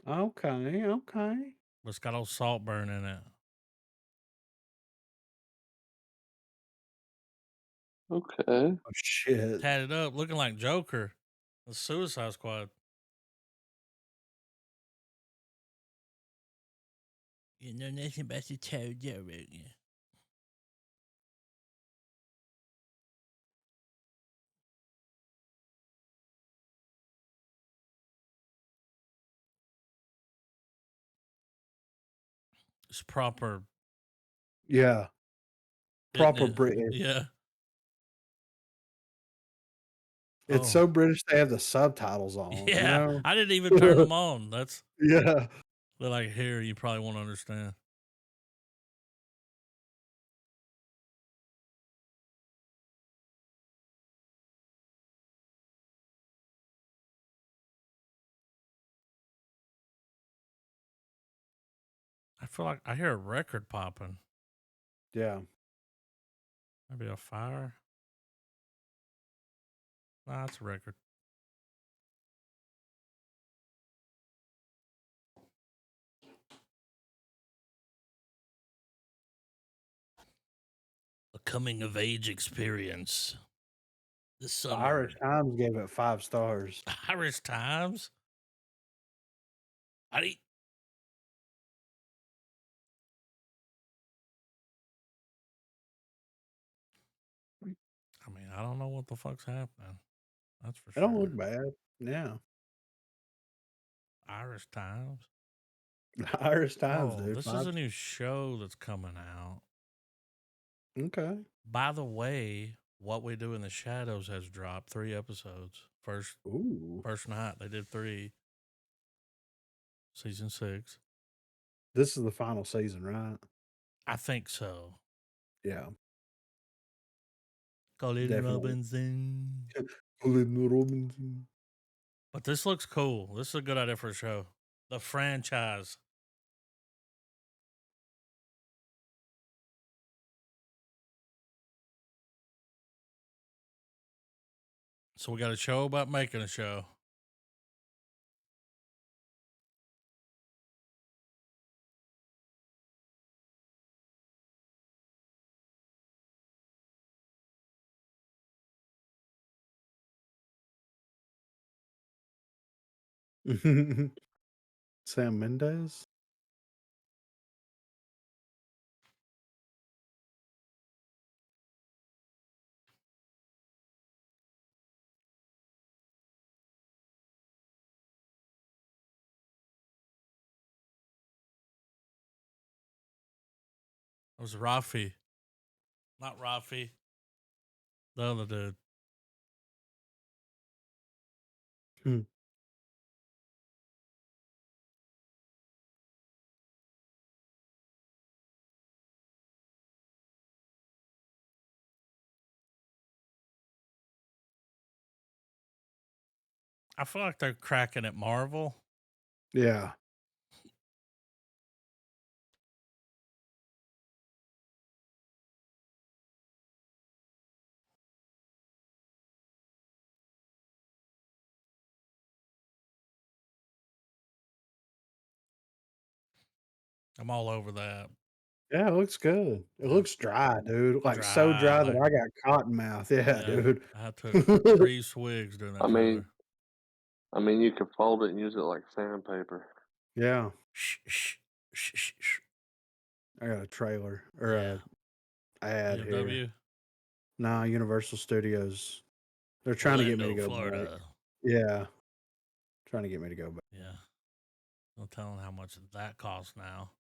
Okay, okay. But it's got old Saltburn in it. Okay. Oh shit. Tatted up, looking like Joker. The Suicide Squad. You know nothing about the Toad, right? Yeah. It's proper, Yeah, isn't proper it? British. Yeah. It's Oh, so British they have the subtitles on, you yeah. know? I didn't even turn them on. Yeah. They're like, here, you probably won't understand. I feel like I hear a record popping. Yeah. Maybe a fire. Nah, it's a record. A coming of age experience. The The Irish summer. Times gave it 5 stars. Irish Times. I I mean, I don't know what the fuck's happening. That's for It don't sure. look bad. Yeah. Irish Times. The Irish Times, Oh, dude. this is 5. a new show that's coming out. Okay. By the way, What We Do in the Shadows has dropped 3 episodes. Ooh. First night they did 3. Season 6. This is the final season, right? I think so. Yeah. Colin Definitely. Robinson. Colin Robinson. But this looks cool. This is a good idea for a show. The franchise. So we got a show about making a show. Sam Mendes? It was Rafi. Not Rafi. The other dude. Hmm. I feel like they're cracking at Marvel. Yeah. I'm all over that. Yeah, it looks good. It Yeah. looks dry, dude. Like so dry that Dry. I got cotton mouth. Yeah, Yeah, dude. I took 3 swigs during that I mean, trailer. you could fold it and use it like sandpaper. Yeah. Shh, shh, shh, shh, shh. I got a trailer or Yeah. a ad here. BMW, Nah, Universal Studios. They're trying to get me to Orlando, go back. Florida. Yeah. Trying to get me to go back. Yeah. No telling how much that costs now.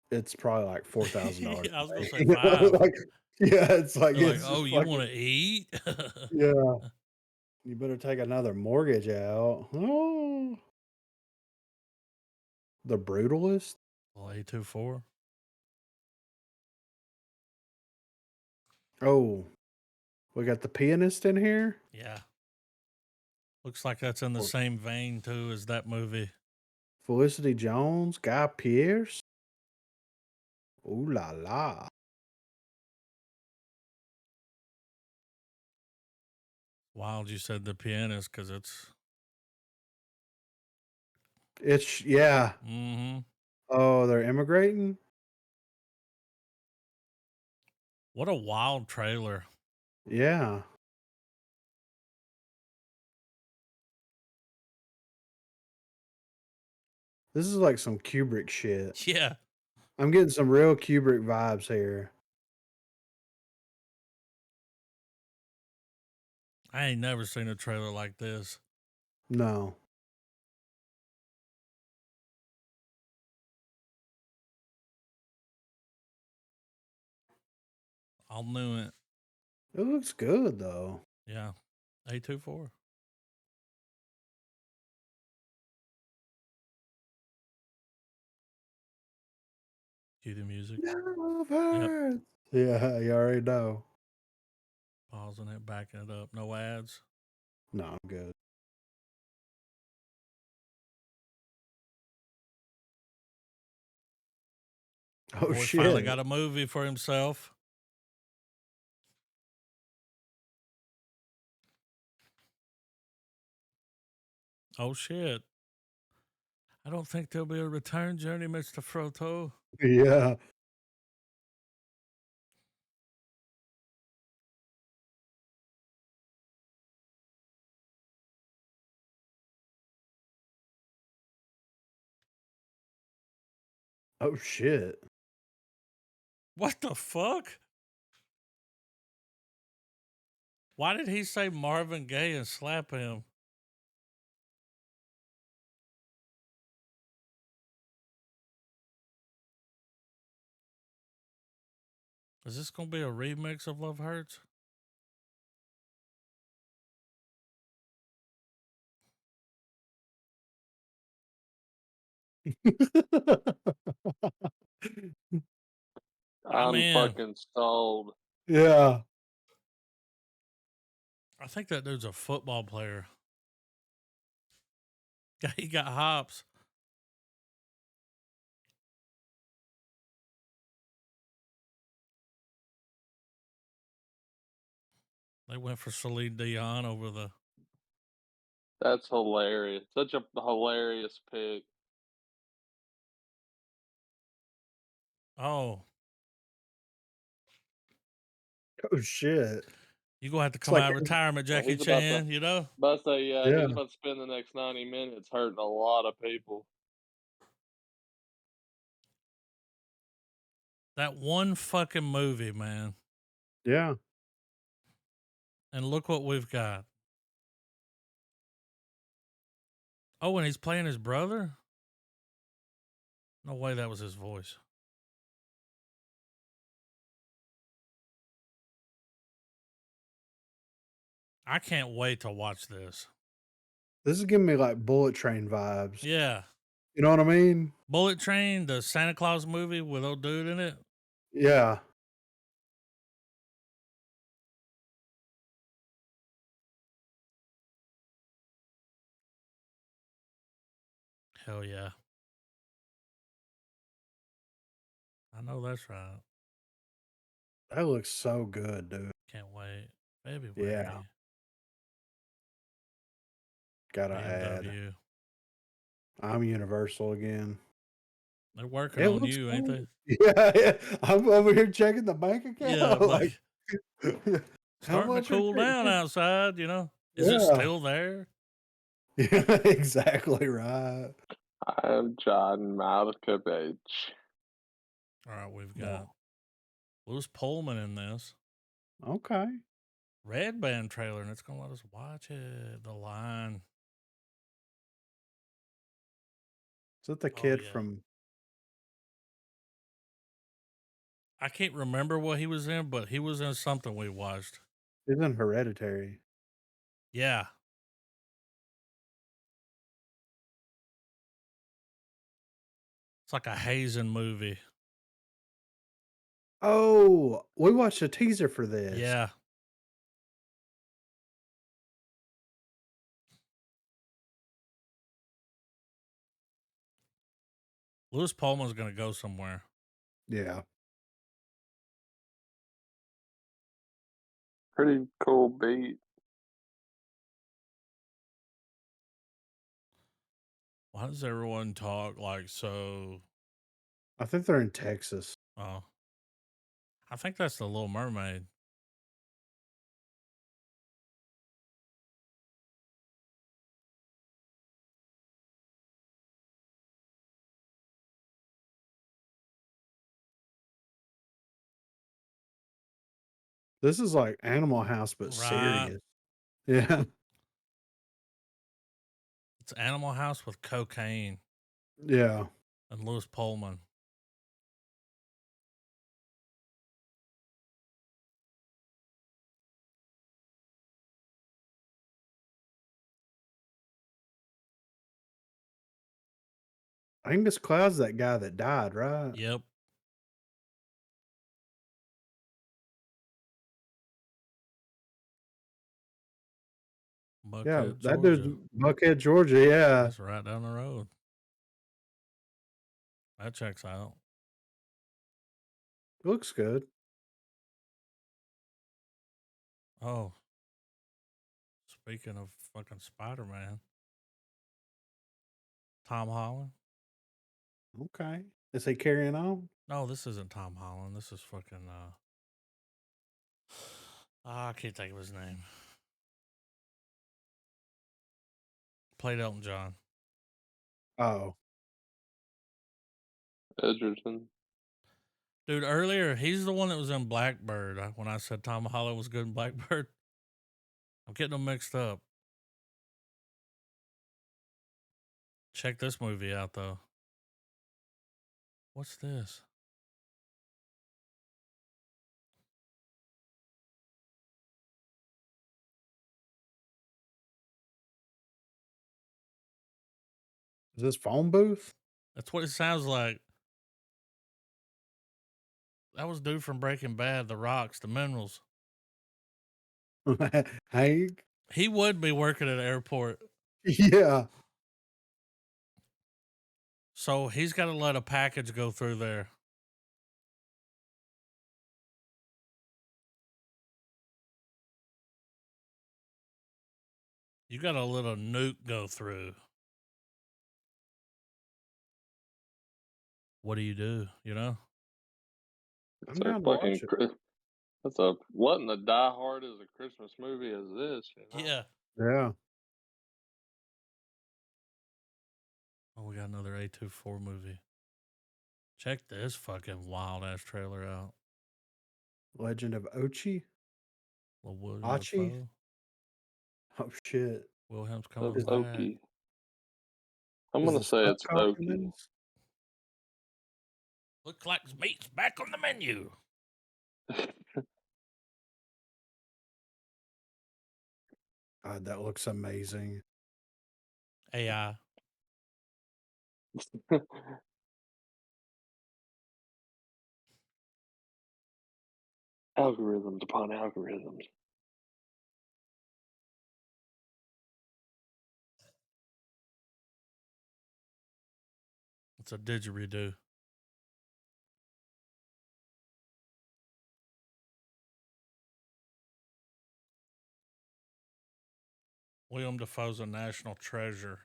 It's probably like $4,000. I was gonna say You know, 5. like, yeah, it's like They're like, it's "Oh, just you fucking wanna eat?" yeah. You better take another mortgage out. Oh, the brutalist. Well, A24. Oh, we got the pianist in here. Yeah. Looks like that's in the Or same vein too as that movie. Felicity Jones, Guy Pearce. Ooh la la. Wild you said the pianist because it's It's yeah. mm-hmm. Oh, they're immigrating. What a wild trailer. Yeah. This is like some Kubrick shit. Yeah. I'm getting some real Kubrick vibes here. I ain't never seen a trailer like this. No. I'll knew it. It looks good though. Yeah. A24. Cue the music. Love Yep. hurts. Yeah, you already know. Pausing it, backing it up. No ads. No, I'm good. Oh Boy finally shit. got a movie for himself. Oh shit. I don't think there'll be a return journey, Mr. Froto. Yeah. Oh shit. What the fuck? Why did he say Marvin Gaye and slap him? Is this gonna be a remix of Love Hurts? I'm I'm in. fucking sold. Yeah. I think that dude's a football player. He got hops. They went for Celine Dion over the. That's hilarious. Such a hilarious pick. Oh, Oh shit. you gonna have to It's come like out of retirement, Well, Jackie he's about Chan. You know to say, yeah, yeah. he's about to spend the next 90 minutes hurting a lot of people. that one fucking movie, man. Yeah. And look what we've got. Oh, and he's playing his brother? No way that was his voice. I can't wait to watch this. This is giving me like Bullet Train vibes. Yeah. You know what I mean? Bullet Train, the Santa Claus movie with old dude in it. Yeah. Hell yeah. I know that's right. That looks so good, dude. Can't wait. February. Yeah. Gotta add. BMW. I'm Universal again. They're working It on looks you, ain't cool. they? Yeah, yeah. I'm over here checking the bank Yeah, account. Like, how starting to much are cool down outside, you know? Is it Yeah. still there? Yeah, exactly right. I am John Malkovich. All right, we've Wow. got Lewis Pullman in this. Okay. Red Band trailer, and it's going to let us watch it. The Line. Is that the Oh, kid yeah. from I can't remember what he was in, but he was in something we watched. He's in Hereditary? Yeah. It's like a hazing movie. Oh, we watched a teaser for this. Yeah. Lewis Pullman's going to go somewhere. Yeah. Pretty cool beat. Why does everyone talk like so? I think they're in Texas. Oh. I think that's the Little Mermaid. This is like Animal House, but Right. serious. Yeah. It's Animal House with cocaine Yeah. and Lewis Pullman. Angus Cloud's that guy that died, right? Yep. Yeah, Buckhead, that Georgia. dude's Buckhead, Georgia. Yeah. That's right down the road. That checks out. Looks good. Oh. Speaking of fucking Spider-Man. Tom Holland? Okay. Is he carrying on? No, this isn't Tom Holland. This is fucking I can't think of his name. Played Elton John. Oh. Edgerton. Dude, earlier, he's the one that was in Blackbird. When I said Tom Holland was good in Blackbird, I'm getting them mixed up. Check this movie out, though. What's this? Is this phone booth? That's what it sounds like. That was dude from Breaking Bad, The Rocks, the Minerals. Hank? He would be working at an airport. Yeah. So he's got to let a package go through there. You got to let a nuke go through. What do? You know? I'm It's a down to watch fucking. it. That's a what in the Die Hard is a Christmas movie is this? You know? Yeah. Yeah. Oh, we got another A24 movie. Check this fucking wild ass trailer out. Legend of Ochi? Little William Achi? Dafoe. Oh shit. Wilhelm's Of coming back. Okie. I'm Is gonna the say stunt it's cock in Okie. this? Looks like meat's back on the menu. God, that looks amazing. AI. Algorithms upon algorithms. It's a didgeridoo. William Dafoe's a national treasure.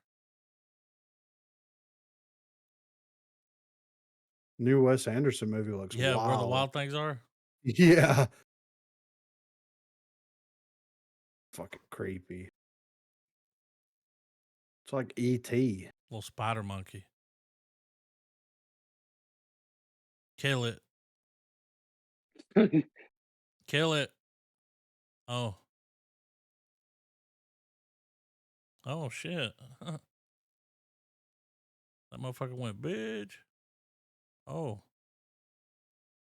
New Wes Anderson movie looks Yeah, where the wild. wild things are. Yeah. Fucking creepy. It's like E.T. Little spider monkey. Kill it. Kill it. Oh. Oh, shit. That motherfucker went, bitch. Oh.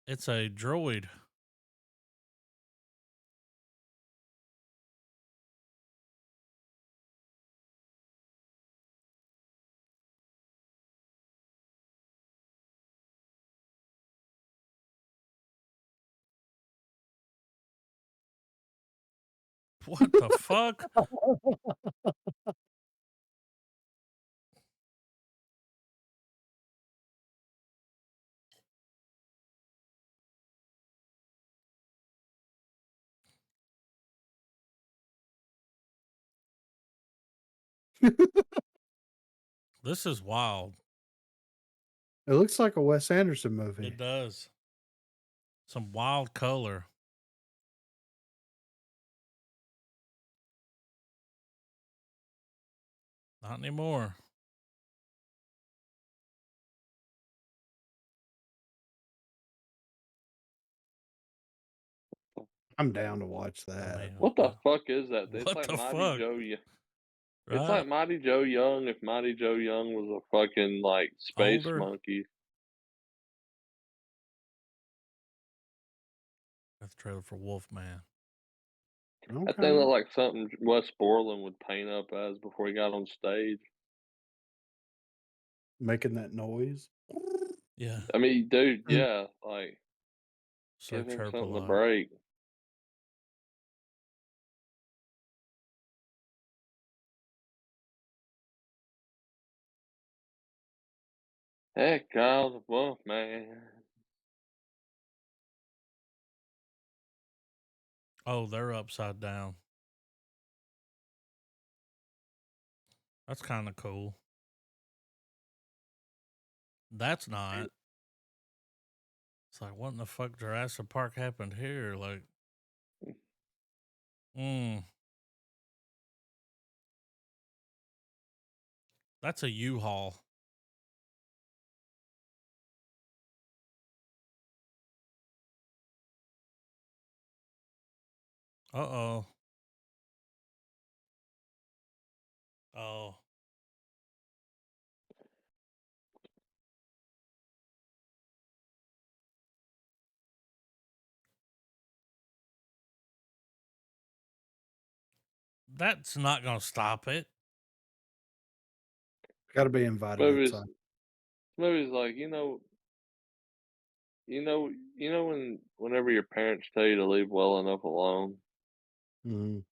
It's a droid. What the fuck? This is wild. It looks like a Wes Anderson movie. It does. Some wild color. Not anymore. I'm down to watch I that. mean, What the fuck is that? It's what like the Mighty fuck? Joe. It's Right? like Mighty Joe Young if Mighty Joe Young was a fucking like space Older? monkey. That's the trailer for Wolfman. That thing Okay. looked like something Wes Borland would paint up as before he got on stage. Making that noise. Yeah. I mean, dude, Mm. yeah, like So give him chirp a something to lot. break. Heck, Kyle the Wolfman. Oh, they're upside down. That's kind of cool. That's not. It's like, what in the fuck Jurassic Park happened here? Like, that's a U-Haul. Uh-oh. Oh. That's not going to stop it. Got to be invited Movies, outside. movies like whenever your parents tell you to leave well enough alone. Mhm.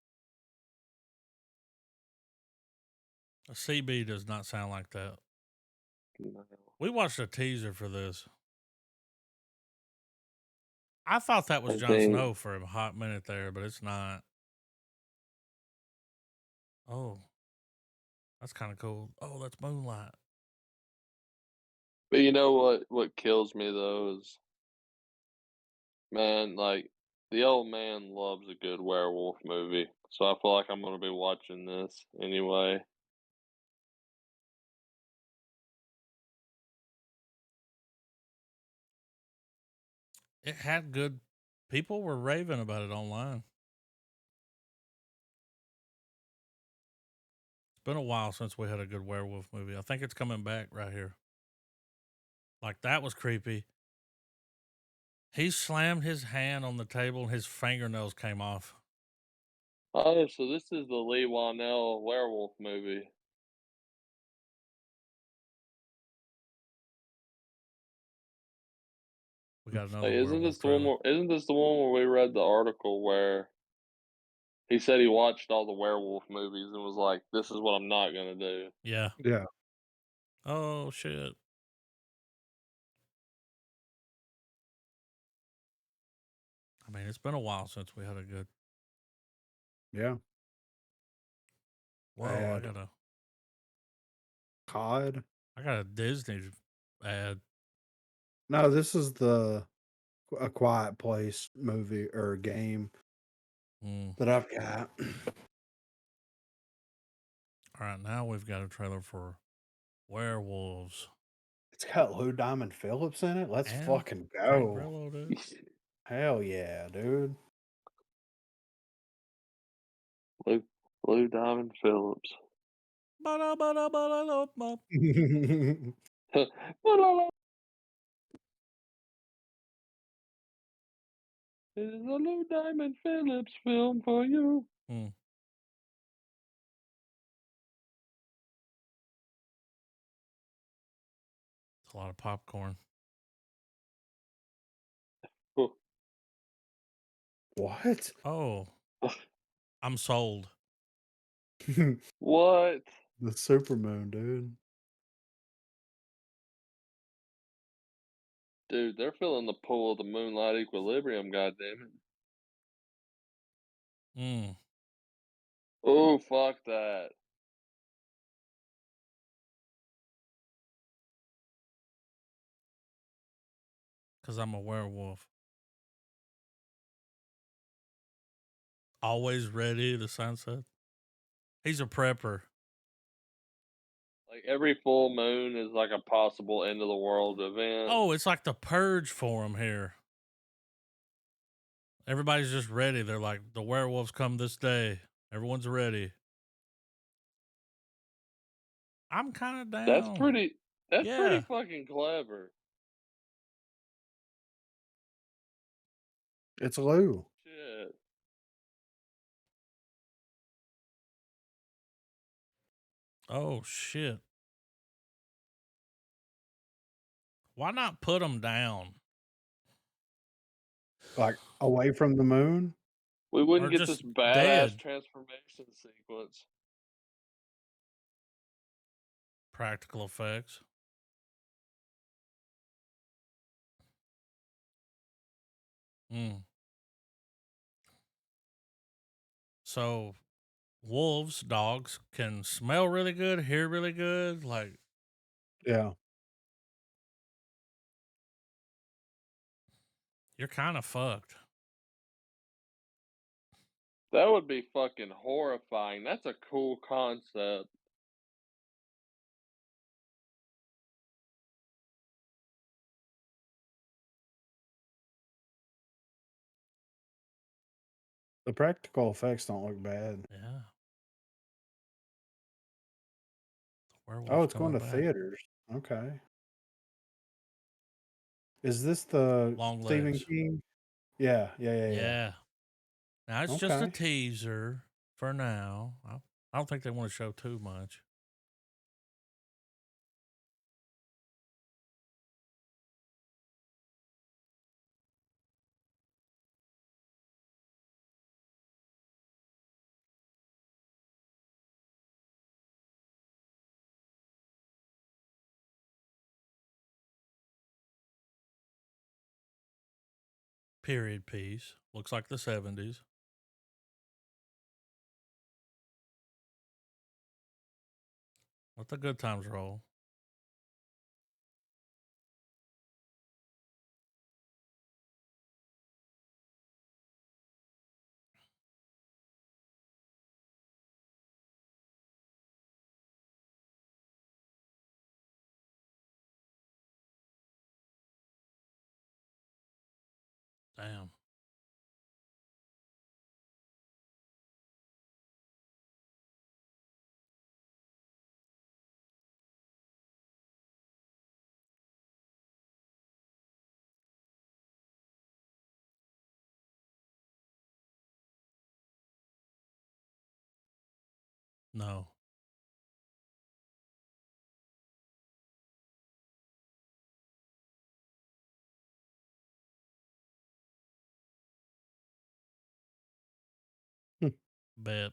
A CB does not sound like that. No. We watched a teaser for this. I thought that was I Jon think- Snow for a hot minute there, but it's not. Oh. That's kind of cool. Oh, that's Moonlight. But you know what kills me though is, man, like the old man loves a good werewolf movie. So I feel like I'm gonna be watching this anyway. It had good. People were raving about it online. It's been a while since we had a good werewolf movie. I think it's coming back right here. Like, that was creepy. He slammed his hand on the table and his fingernails came off. Oh, so this is the Lee Wanell werewolf movie. We got another Hey, werewolf trailer. isn't this the one where we read the article where he said he watched all the werewolf movies and was like, "This is what I'm not gonna do." Yeah. Yeah. Oh, shit. I mean, it's been a while since we had a good. Yeah. Whoa, Ad. COD. I got a Disney ad. No, this is A Quiet Place movie or game Mm. that I've got. All right, now we've got a trailer for Werewolves. It's got Lou Diamond Phillips in it. Let's And fucking Frank go. Grillo, dude. Hell yeah, dude. Lou Diamond Phillips. Ba-da-ba-da-ba-da-da-ba. It is a Lou Diamond Phillips film for you. Hmm. It's a lot of popcorn. What? Oh, I'm sold. What? The Supermoon, dude. Dude, they're filling the pool of the Moonlight Equilibrium, goddammit. Mm. Oh, fuck that. Because I'm a werewolf. Always ready to sunset. He's a prepper. Like, every full moon is like a possible end of the world event. Oh, it's like the purge for him here. Everybody's just ready. They're like, the werewolves come this day. Everyone's ready. I'm kind of down. That's pretty Yeah. fucking clever. It's Lou. Shit. Oh, shit. Why not put him down? Like away from the moon? We wouldn't Or get this just badass dead. transformation sequence. Practical effects. So, wolves, dogs can smell really good, hear really good. Like, Yeah. you're kind of fucked. That would be fucking horrifying. That's a cool concept. The practical effects don't look bad. Yeah. Oh, it's going to theaters. Okay. Is this the Long Stephen legs. King? Yeah. Yeah. Now, it's just a Okay. teaser for now. I don't think they want to show too much. Period piece. Looks like the 70s. Let the good times roll. Damn. No. Bet.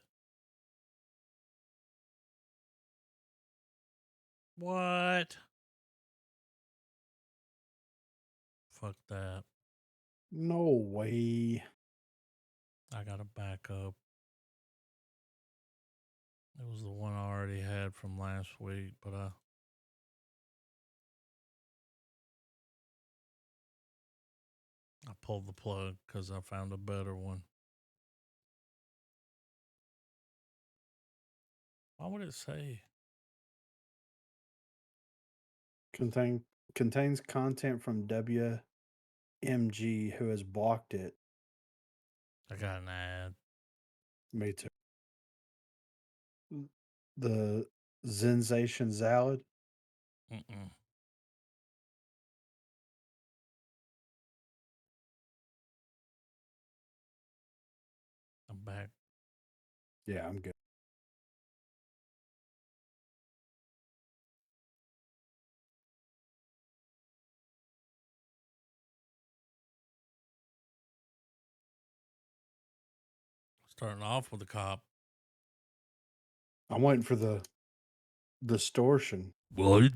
What? Fuck that. No way. I got to back up. It was the one I already had from last week, but I pulled the plug because I found a better one. Why would it say? Contains content from WMG, who has blocked it. I got an ad. Me too. The Zensation Salad. Mm-mm. I'm back. Yeah, I'm good. Starting off with a cop. I'm waiting for the distortion. Yeah.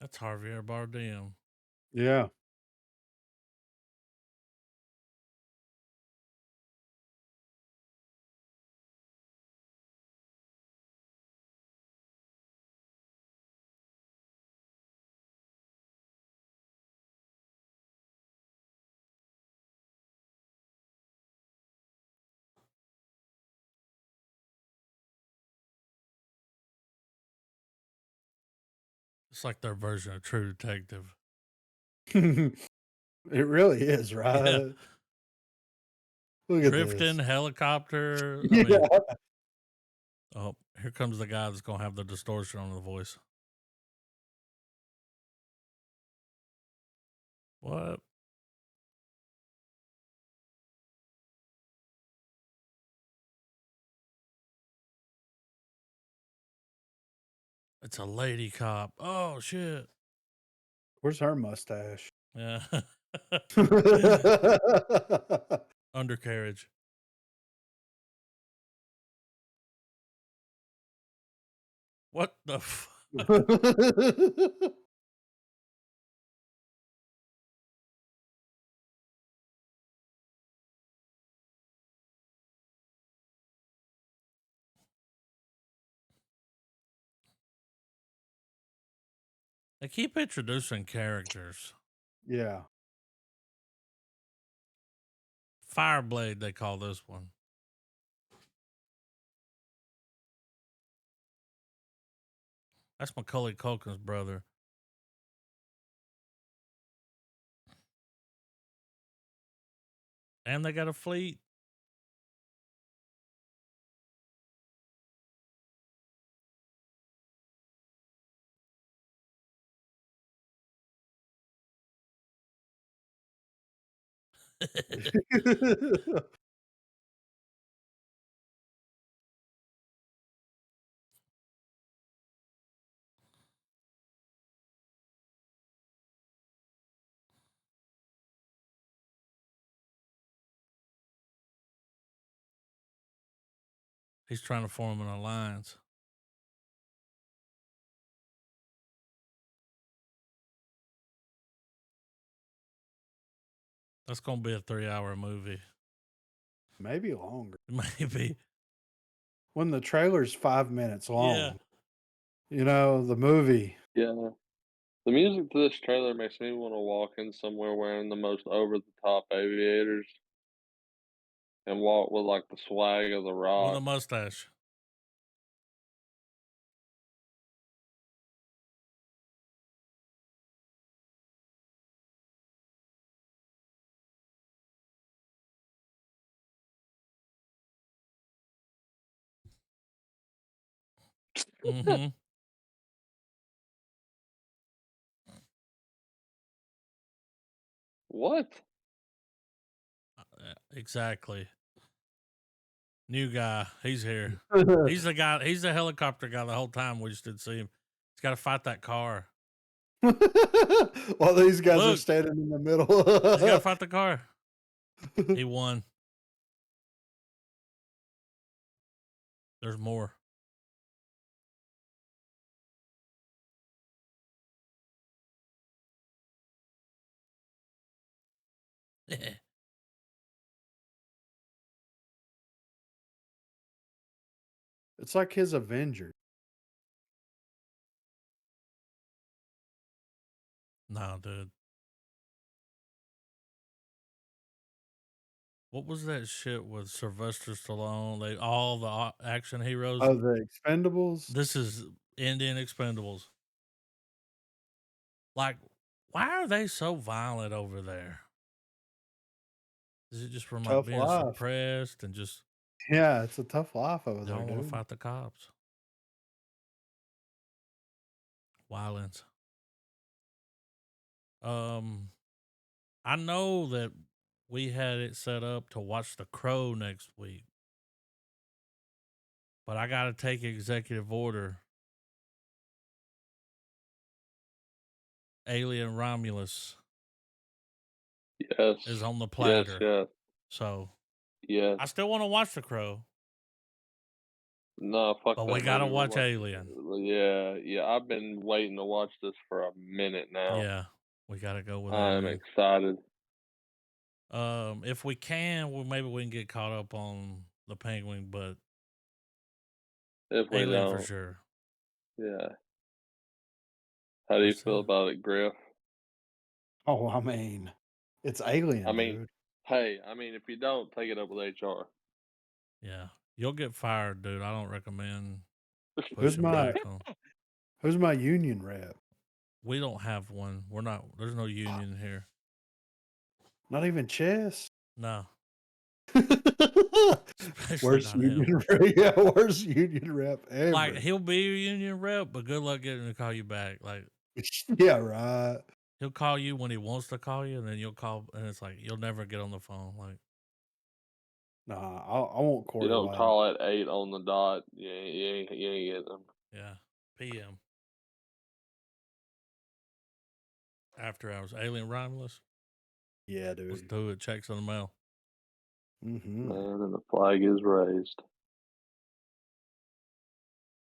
That's Javier Bardem. Yeah. It's like their version of True Detective. It really is, right? Yeah. Look at Drifting, this. helicopter. I Yeah. mean, oh, here comes the guy that's going to have the distortion on the voice. What? It's a lady cop. Oh, shit. Where's her mustache? Yeah. Undercarriage. What the fuck? They keep introducing characters. Yeah. Fireblade, they call this one. That's Macaulay Culkin's brother. And they got a fleet. He's trying to form an alliance. That's going to be a 3-hour movie. Maybe longer. Maybe. When the trailer's 5 minutes long. Yeah. You know, the movie. Yeah. The music to this trailer makes me want to walk in somewhere wearing the most over the top aviators and walk with like the swag of the With rock. a mustache. Mm-hmm. What? Exactly. New guy. He's here. He's the guy. He's the helicopter guy the whole time. We just didn't see him. He's got to fight that car. While these guys are Look. standing in the middle. He's got to fight the car. He won. There's more. It's like his Avenger. Nah, dude. What was that shit with Sylvester Stallone? All the action heroes. Oh, the Expendables. This is Indian Expendables. Like, why are they so violent over there? Is it just from like Tough being life. suppressed and just Yeah, it's a tough life over they there, don't want to dude. fight the cops? Violence. I know that we had it set up to watch The Crow next week, but I got to take executive order. Alien Romulus Yes. is on the platter. Yes. So Yes. I still want to watch The Crow, No, fuck but that we got to movie. watch Alien. Yeah. I've been waiting to watch this for a minute now. Yeah, we got to go with I'm Alien. excited. If we can, well, maybe we can get caught up on The Penguin, but If we Alien don't, for sure. yeah. How do you feel about it, Griff? Oh, I mean, it's Alien, I mean, dude. hey, if you don't, take it up with HR. Yeah, you'll get fired, dude. I don't recommend Who's pushing my back on. Who's my union rep? We don't have one. We're not. There's no union here. Not even Chess. No. Worst not him. union rep. Yeah, worst union rep ever. Like he'll be your union rep, but good luck getting him to call you back. Like yeah, right. he'll call you when he wants to call you, and then you'll call, and it's like you'll never get on the phone. Like Nah, I won't Corey You don't White. call at 8 on the dot. You ain't getting them. yeah, PM. After hours. Alien Romulus. Yeah, Let's dude. do it. Checks in the mail. Mm-hmm. Man, and the flag is raised.